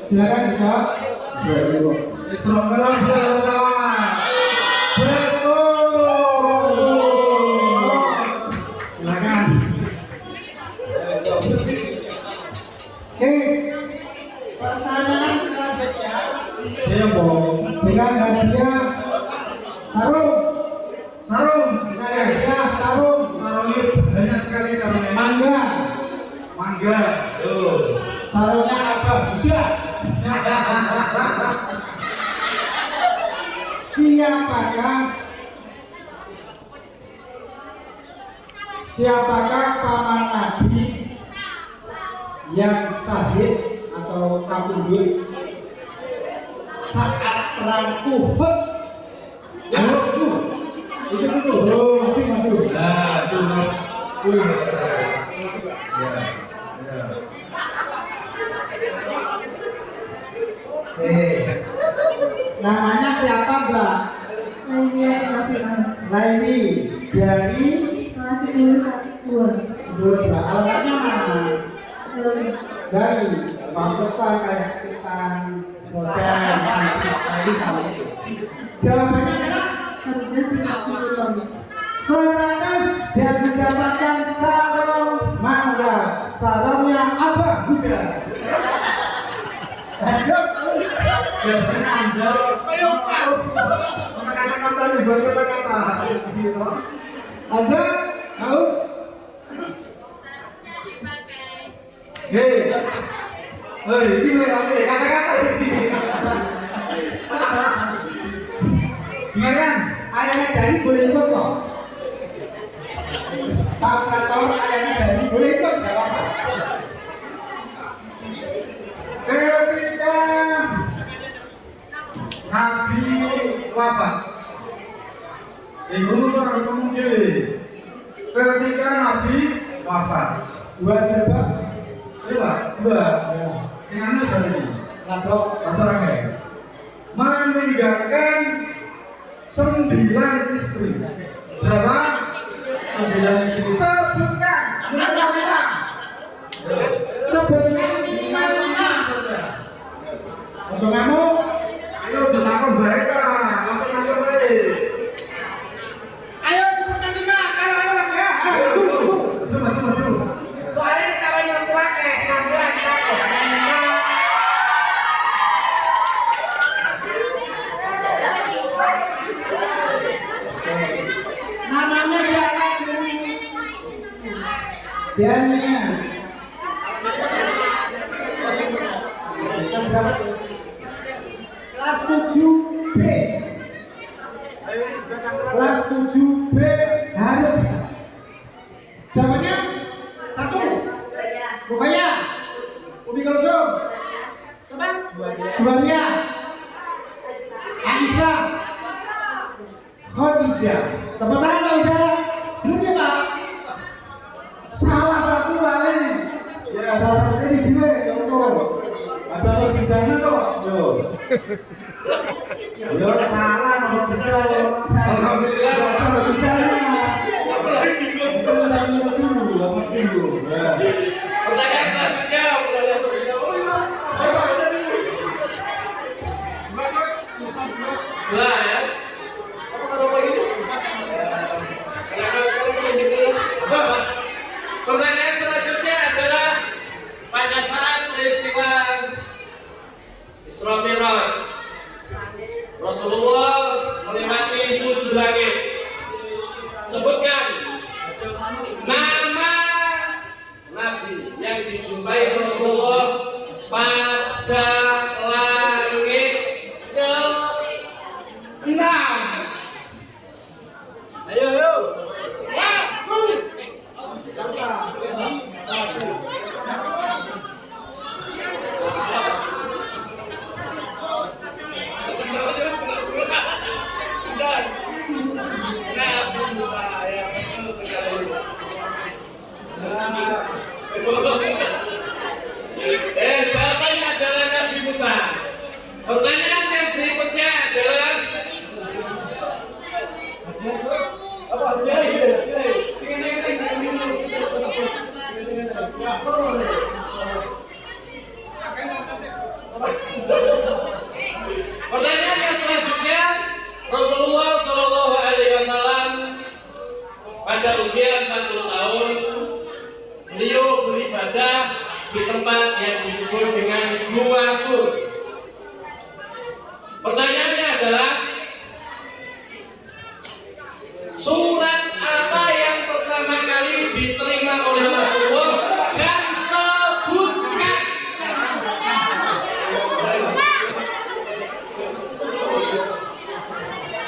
Silakan dijawab. Bismillahirrahmanirrahim. Betul. Silakan. Pertanyaan selanjutnya Dia bohong. dengan hadiah sarung. Sarung. Dengan hadiah sarung. Sarungnya banyak sekali sarungnya. Mangga. Tuh. Sarungnya apa? Buddha. Siapakah paman Nabi yang syahid atau kabundut saat perang Uhud? Itu masih. Nah, itu Mas. Namanya siapa, Mbak? Laili dari Dua. Alamatnya mana? Dari Pantesan kayak kita hotel tadi sama itu. Jawabannya adalah 100 dan mendapatkan sarung mangga. Sarungnya Abah Buddha. Lanjut. Kata-kata dibuat kata-kata. Lanjut. Tahu? Hei, ini kata-kata ini. Dengarkan, Ayahnya dari boleh ikut kok. Kalkulator ayahnya dari boleh ikut. Mbak, sing anu tadi. Atau rame. Meninggalkan 9 istri. Berapa? 9 istri. Sebutkan minimal 5. Sebutkan minimal 5 saja. Ojo ngamuk. Ayo jenakon baik lah, langsung baik. Ayo sebutkan 5. Kalau ada lagi ya. Ayo, Maju. soalnya ini kawan yang tua kayak Sandra kita kok. Namanya siapa cuy? Dania. Kelas 7B. Kelas 7B harus bisa. Jawabannya 1. Rukaya. Umi Kalsum. Juwaria. Aisyah. Khadijah. Tepuk tangan Pak Uda. Bener ya Pak? Salah satu kali. Ya, salah satunya si Jiwe. Ada orang bijanya kok. Yo, salah nomor 3. Alhamdulillah. Nomor bijanya. Pertanyaan selanjutnya. Dua ya. Pertanyaan selanjutnya adalah pada saat peristiwa Isra Mi'raj, Rasulullah melewati 7 langit. Sebutkan nama Nabi yang dijumpai Rasulullah pada langit ke-6. Ayo. Jawabannya adalah Nabi Musa. Pertanyaan yang berikutnya adalah pertanyaan yang selanjutnya, Rasulullah Shallallahu Alaihi Wasallam pada usia 40 tahun beliau beribadah di tempat yang disebut dengan Gua Sur. Pertanyaannya adalah surat apa yang pertama kali diterima oleh Rasulullah dan sebutkan.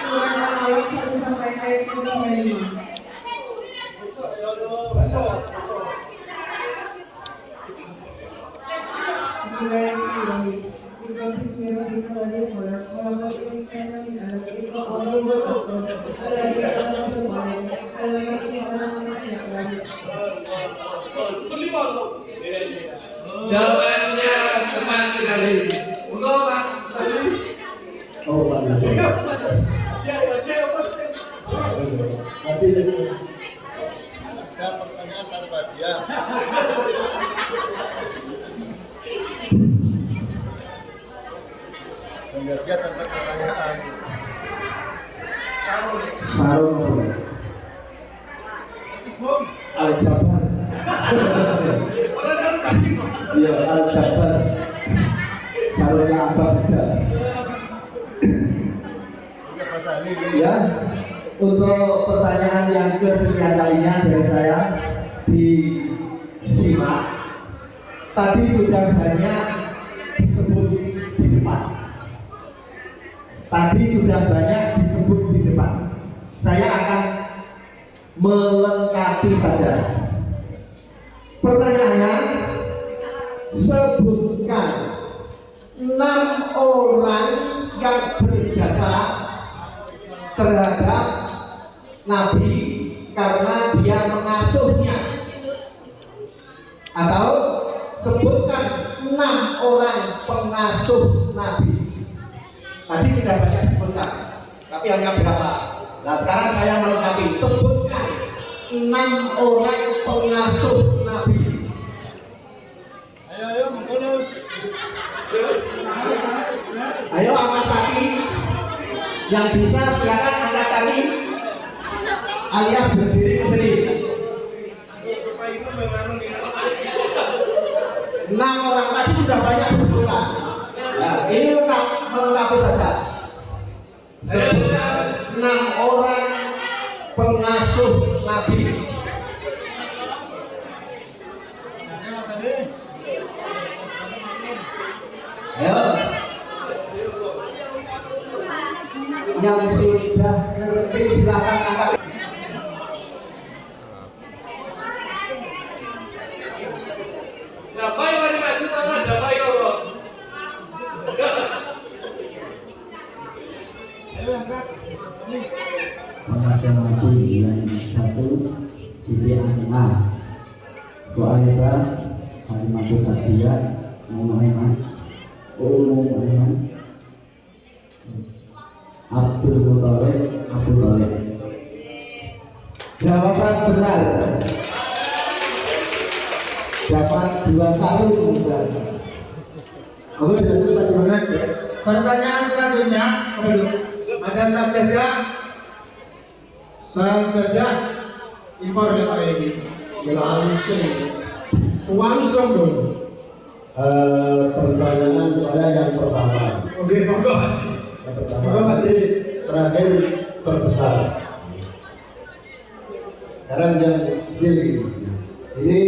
Surat Al-Alaq 1 sampai ayat 95. Bismillahirrahmanirrahim. Jawabannya tepat sekali. Untuk Pak Sandi. Oh, Pak. Ada pertanyaan tanpa dia. Dan dia tentang pertanyaan. Sarung. Al-Jabar. Iya, Al-Jabar. Sarungnya apa beda? Ya, untuk pertanyaan yang kesekian kalinya dari saya disimak. Tadi sudah banyak disebut di depan. Saya akan melengkapi saja. Pertanyaannya, sebutkan 6 orang yang berjasa terhadap Nabi karena dia mengasuhnya, atau sebutkan 6 orang pengasuh Nabi. Tadi sudah banyak disebutkan, tapi hanya berapa? Nah sekarang saya melengkapi, sebutkan 6 orang pengasuh Nabi. Ayo angkat kaki. Yang bisa silakan angkat kaki alias berdiri ke sini. 6 orang tadi sudah banyak disebutkan. Nah, ini lengkap, melengkapi saja. Sebutkan 6 orang pengasuh Nabi. Ayo. Yang sudah ngerti silakan angkat. Pengasuh Nabi yang 1 Siti Aminah, Su'aibah, Halimatu Sa'diyah, Muhammad, Muhammad, Abdul Muthalib, Abu Thalib. Jawaban benar. Dapat 21 dan Kamu berarti Pak Jonas ya? Pertanyaan selanjutnya, ada sajadah impor ya Pak ini. Gila halusnya. Uang dong. Pertanyaan saya yang pertama. Oke, monggo Mas. Yang pertama masih terakhir terbesar. Sekarang yang kecil ini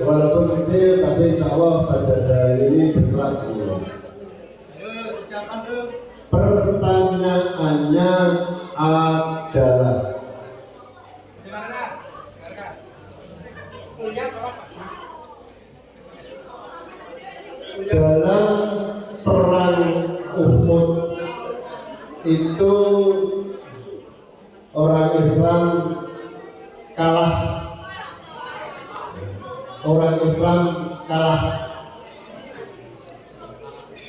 walaupun kecil tapi insya Allah sajadah ini berkelas. Pertanyaannya adalah dalam perang Uhud itu orang Islam kalah.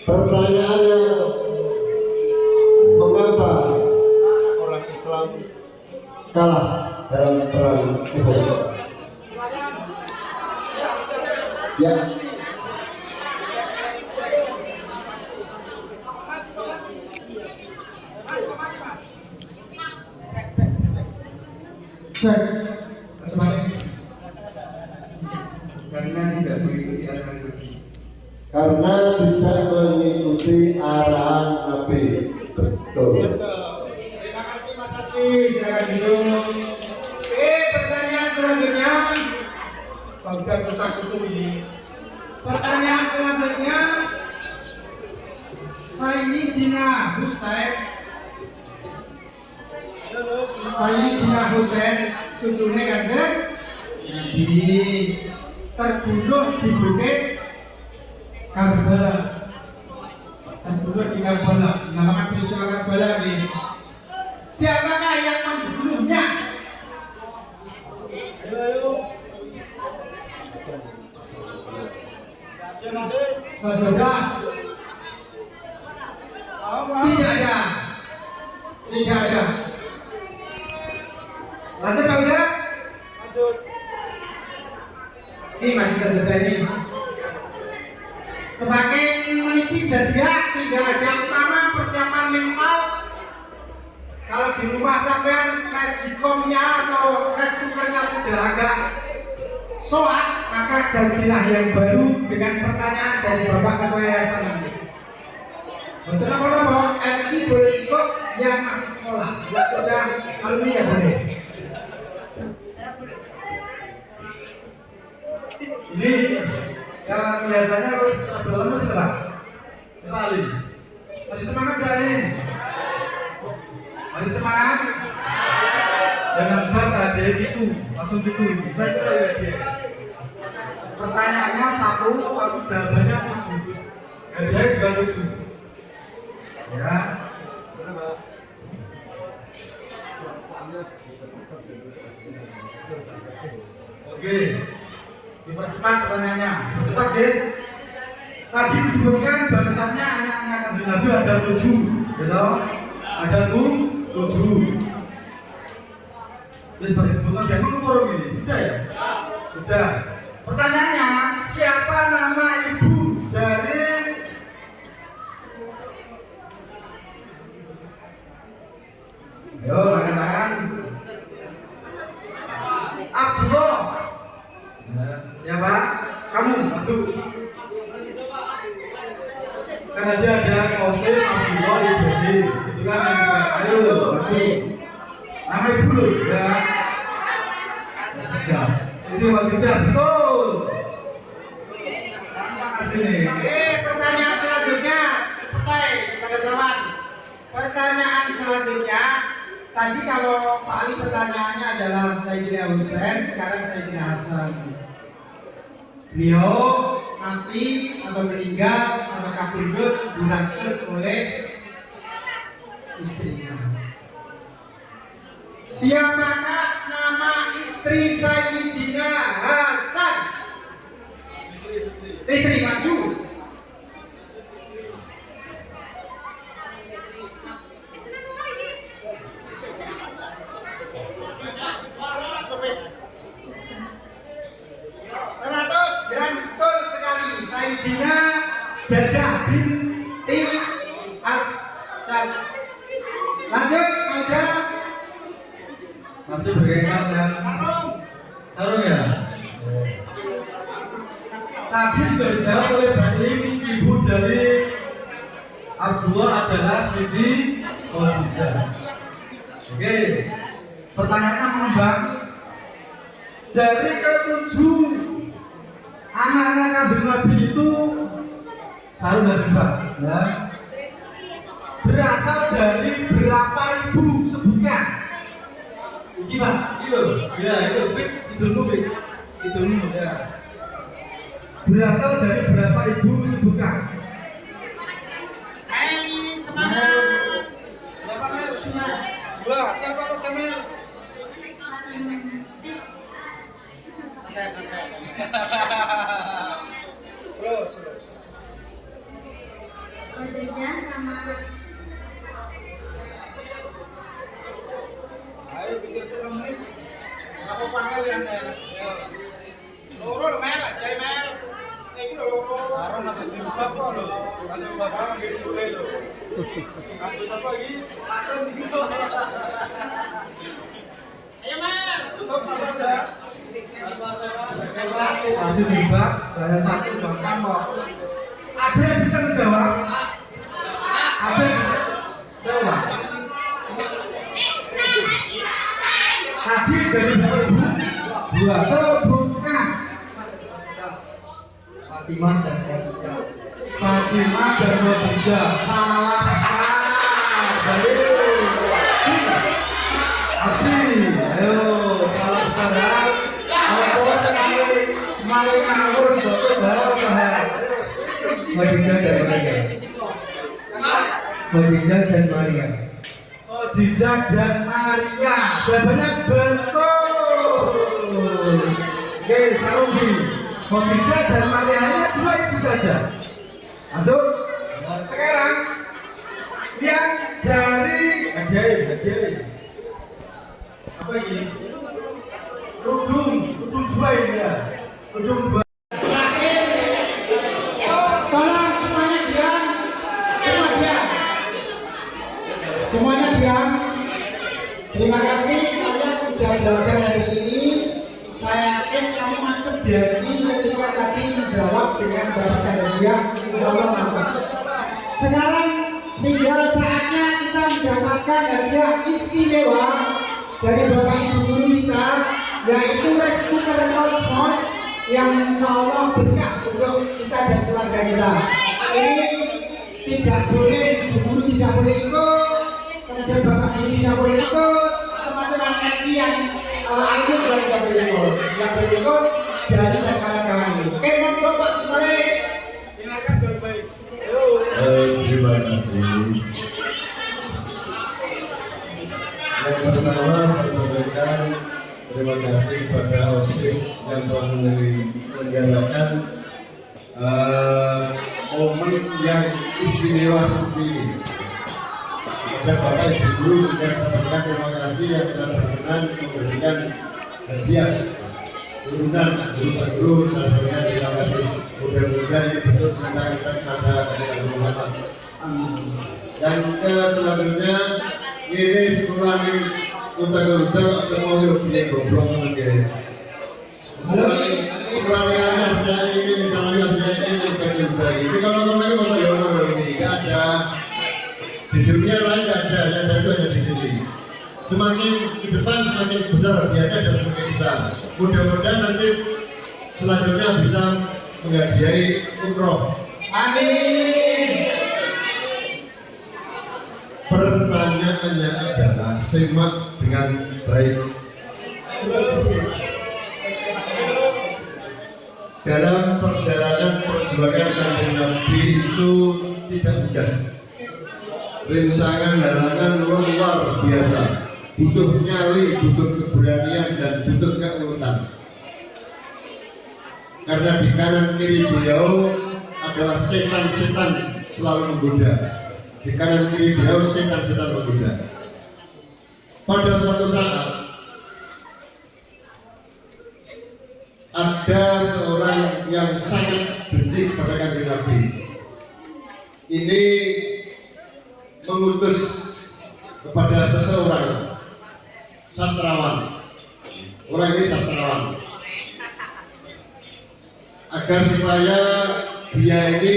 Pertanyaannya, mengapa orang Islam kalah dalam perang Uhud? Ya. Cek. Karena tidak mengikuti arahan Nabi. Karena tidak mengikuti arahan Nabi. Betul. Terima kasih Mas Asfi. Silakan duduk. Pertanyaan selanjutnya. Bangga kusak-kusuk ini. Pertanyaan selanjutnya. Sayyidina Husain, cucunya Kanjeng Nabi, terbunuh di bukit Karbala. Namakan peristiwa Karbala ini. Siapakah yang membunuhnya? Sajadah. Tidak ada. Lanjut Pak Uda. Ini masih sajadah ini. Semakin menipis hadiah, tidak ada utama persiapan mental. Kalau di rumah sampean magicomnya atau rice cookernya sudah agak soak, maka gantilah yang baru dengan pertanyaan dari Bapak Ketua Yayasan nanti. Betul apa? MI boleh ikut yang masih sekolah, yang sudah alumni ya boleh. Ini yang kelihatannya harus lemes setelah kembali. Masih semangat gak nih? Masih semangat? Jangan bantah dia gitu, langsung gitu. Saya kira ya dia. Pertanyaannya 1, tapi jawabannya 7. Dan dia juga 7. Ya. Oke. Dipercepat pertanyaannya. Cepat deh. Tadi disebutkan bahasanya anak-anak kanjeng Nabi ada 7, gitu? Ada 7. Terus sebagai sebutan jadi umur ini, sudah ya? Sudah. Pertanyaannya, siapa nama ibu dari Yo, tangan. Abdullah. Siapa? Kamu maju. Karena dia ada Qasim Abdullah Ibrahim. Itu kan yang kita. Ayo, maju. Nama ibu ya. Khadijah. Itu Khadijah, betul. Terima kasih nih. Pertanyaan selanjutnya, cepetan, sama-sama. Pertanyaan selanjutnya, tadi kalau Pak Ali pertanyaannya adalah Sayyidina Husain, sekarang Sayyidina Hasan. Beliau mati atau meninggal atau kabundut diracun oleh istrinya. Siapakah nama istri Sayyidina Hasan? Fitri, maju. Dan betul sekali Sayyidina Jadah binti Asad. Lanjut, aja. Masih berkaitan dengan sarung ya. Tadi sudah dijawab oleh Baim, ibu dari Abdullah adalah Siti Khadijah. Oke, pertanyaannya mengembang. Dari ketujuh anak-anak kanjeng Nabi itu sarung dan jubah, ya, berasal dari berapa ibu? Sebutkan. Gimana? Itu, ya itu, itu ya. Berasal dari berapa ibu? Sebutkan. Eli semangat. Dua. Siapa tuh Jamil? Slow. Khadijah sama Ayo pikir 1 menit. Apa panggil yang Loro mel aja mel. Itu loro. Baron apa jilbab kok lho. Ada bapak gitu lho. Kamu siapa lagi? Paten gitu. Ayo mel. Cukup satu aja. Masih jilbab, saya satu bahkan kok. Ada yang bisa menjawab? Ada yang bisa jawab? Tadi dari berapa ibu? 2. Sebutkan. Fatimah dan Khadijah. Fatimah dan Khadijah. Salah. Baik. Asli. Ayo, salah besar. Kalau sekali maling ngawur betul bahasa. Khadijah dan Maria. Khadijah dan Maria. Khadijah dan Maria. Jawabannya betul. Oke, Sarubi. Khadijah dan Maria hanya 2 ibu saja. Lanjut. Sekarang yang dari Ajaib. Apa ini? Rudung 2 ini ya. Rudung 2. Tolong semuanya diam. Terima kasih kalian sudah belajar hari ini. Saya yakin kamu macet janji ketika tadi menjawab dengan bapak dan dia, insya Allah macet. Sekarang tinggal saatnya kita mendapatkan hadiah istimewa dari bapak ibu guru kita, yaitu rice cooker Cosmos yang insya Allah berkah untuk kita dan keluarga kita. Ini tidak boleh, ibu guru tidak boleh ikut, kemudian bapak guru tidak boleh ikut, teman-teman NI yang aktif juga tidak boleh ikut. Yang boleh ikut dari kawan-kawan ini. Oke, monggo Pak Sumare. Silakan baik-baik. Terima kasih. Yang pertama saya sampaikan terima kasih kepada OSIS yang telah menyelenggarakan momen yang istimewa seperti ini. Kepada Bapak Ibu Guru juga saya sampaikan terima kasih yang telah berkenan memberikan hadiah turunan guru-guru. Saya sampaikan terima kasih. Mudah-mudahan ini betul kita pada adik-adik ulama. Dan selanjutnya ini sekolah ini untuk guru atau mau lebih goblok mungkin. Sekolahnya saya ini misalnya saya ini menjadi ini kalau ngomongin masa ya ini nggak ada di dunia lain nggak ada, yang ada itu hanya di sini. Semakin ke depan semakin besar hadiahnya dan semakin besar. Mudah-mudahan nanti selanjutnya bisa menghadiahi umroh. Amin. Pertanyaannya adalah simak dengan baik. Dalam perjalanan perjuangan Kanjeng Nabi itu tidak mudah. Rintangan halangan luar biasa. Butuh nyali, butuh keberanian dan butuh keuletan. Karena di kanan kiri beliau adalah setan-setan selalu menggoda. Di kanan kiri beliau setan-setan menggoda. Pada suatu saat ada seorang yang sangat benci kepada Kanjeng Nabi. Ini mengutus kepada seseorang sastrawan. Orang ini sastrawan. Agar supaya dia ini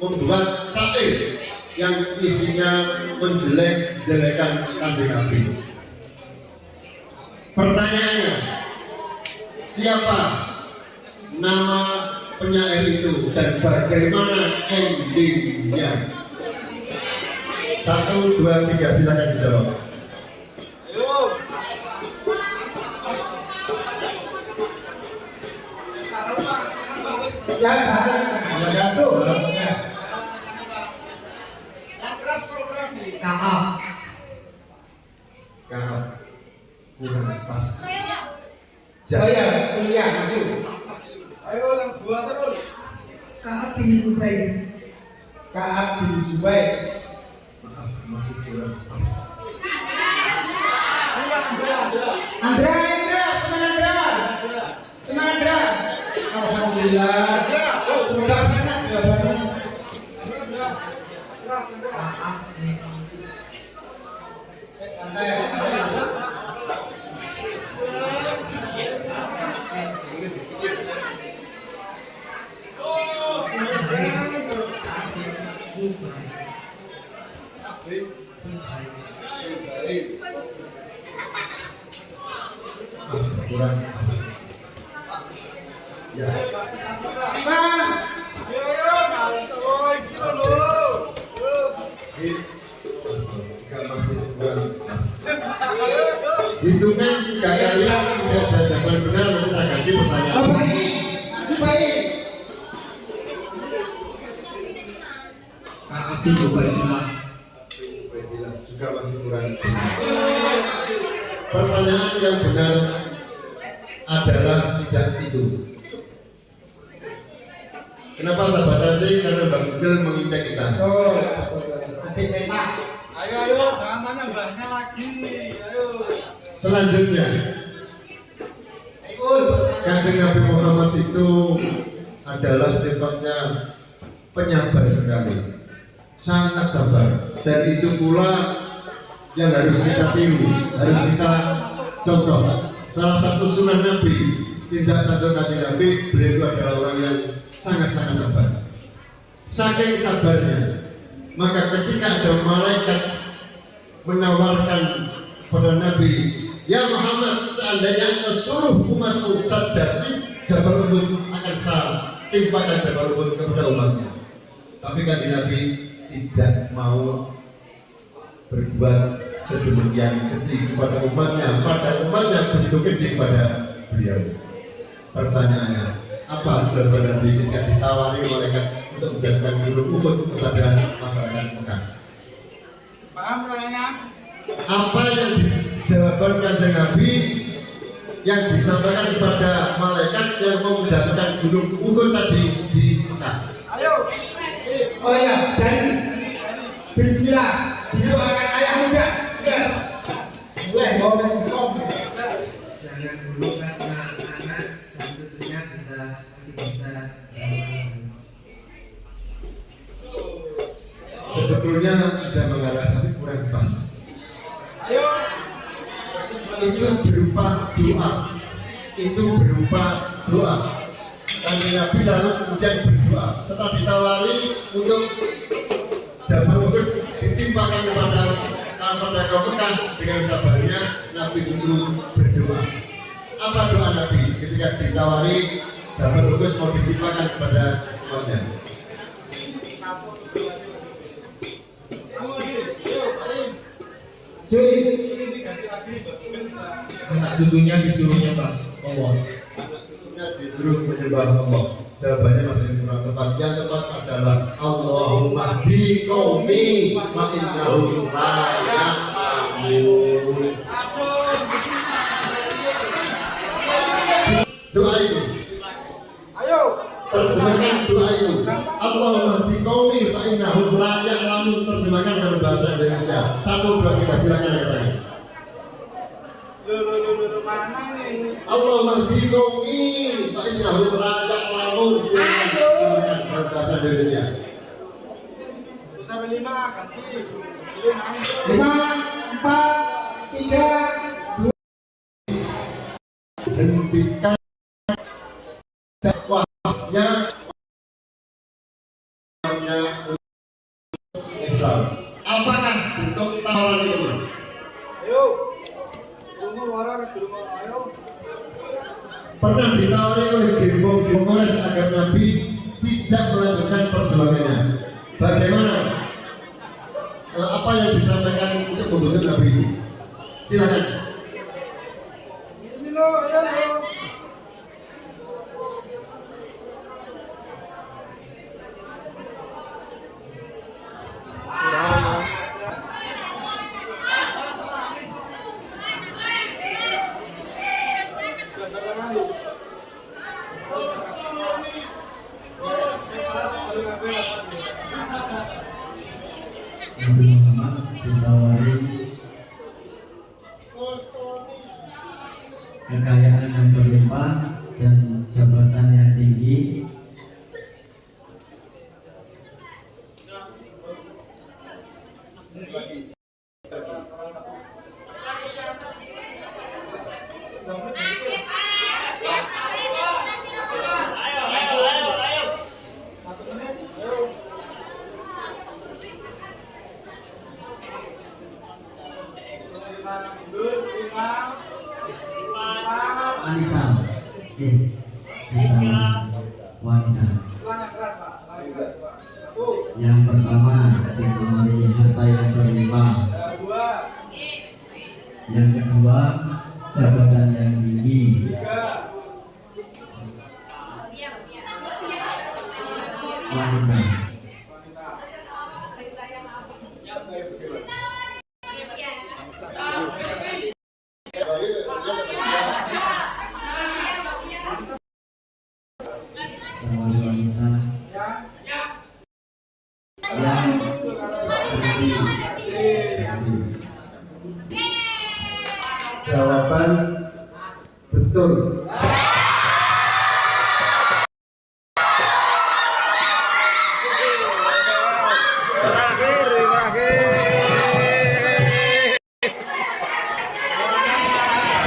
membuat sate yang isinya menjelek-jelekan Kanjeng Nabi. Pertanyaannya, siapa nama penyair itu dan bagaimana endingnya? 1, 2, 3 silakan dijawab. Yang satu. Kaab. Kahab. Kurang pas. Saya kuliah maju. Ayo yang dua terus. Kaab bin Zubair. Kaab bin Zubair. Maaf, masih kurang pas. Andra, semangat Andra. Alhamdulillah. Sudah benar jawabannya. Kaab. Santai. Kurang pas. Ya. Jika masih kurang pas. Hitungan 3 kali tidak ada jawaban benar, nanti saya ganti pertanyaan. Apa ini? Zubair. Kaab bin Ubaidillah. Baiklah, juga masih kurang. Pertanyaan yang benar adalah tidak itu. Kenapa sahabat asing? Karena Mbak Google mengintai kita. Oh, adik memang. Ayo, jangan tanya mbaknya lagi. Ayo. Selanjutnya, Kanjeng Nabi Muhammad itu adalah sifatnya penyabar sekali, sangat sabar, dan itu pula yang harus kita tiru, harus kita contoh. Salah satu sunnah Nabi, tindak tanduk Kanjeng Nabi, beliau adalah orang yang sangat-sangat sabar. Saking sabarnya, maka ketika ada malaikat menawarkan pada Nabi, ya Muhammad, seandainya engkau suruh umatmu saja Jabal Uhud akan saya timpakan Jabal Uhud kepada umatnya. Tapi Kanjeng Nabi tidak mau berbuat sedemikian keji kepada umatnya, pada umatnya begitu keji kepada beliau. Pertanyaannya, apa jawaban Nabi ketika ditawari malaikat untuk menjadikan gunung Uhud kepada masyarakat Mekah? Paham pertanyaannya? Apa yang jawaban Kanjeng Nabi yang disampaikan kepada malaikat yang mau menjatuhkan gunung Uhud tadi di Mekah. Oh ya, dan Bismillah didoakan ayah muda. Ya. Mulai mau mensikom. Jangan dulu kan anak-anak dan cucunya masih bisa. Sebetulnya sudah mengarah tapi kurang pas. Itu berupa doa. Itu berupa doa. Kanjeng Nabi lalu kemudian berdoa. Setelah ditawari untuk Jabal Uhud ditimpakan kepada kaum Mekah, dengan sabarnya Nabi itu berdoa. Apa doa Nabi ketika ditawari Jabal Uhud mau ditimpakan kepada umatnya? Anak cucunya disuruh nyembah Allah. Tentunya disuruh menyembah Allah. Jawabannya masih kurang tepat. Yang tepat adalah Allahumma di qaumi fa innahum la ya'lamun. Doa itu. Terjemahkan doa itu. Allahumma di qaumi fa innahum la ya'lamun. Terjemahkan dalam bahasa Indonesia. 1, 2, 3 silakan yang lain. Allahumma bi qaumi fa innahum la ya'lamun. Silakan dalam bahasa Indonesia. 5, 4, 3, 2. Hentikan dakwahnya Islam. Apakah bentuk tawaran itu? Pernah ditawari oleh Gembong Kongres agar Nabi tidak melanjutkan perjuangannya. Bagaimana? Apa yang disampaikan untuk membujuk Nabi itu? Silakan. Nabi Muhammad ditawari kekayaan yang berlimpah dan jabatan yang tinggi. Wanita, wanita. Yang pertama ditawari harta yang berlimpah. Yang kedua jabatan yang tinggi. Wanita. Wanita yang Jawaban betul.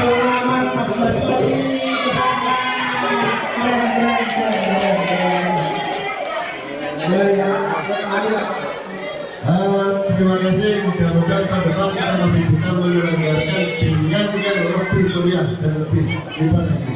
Selamat masing-masing. Terima kasih. Mudah-mudahan tahun depan kita masih bisa menyelenggarakan dengan lebih meriah dan lebih hebat.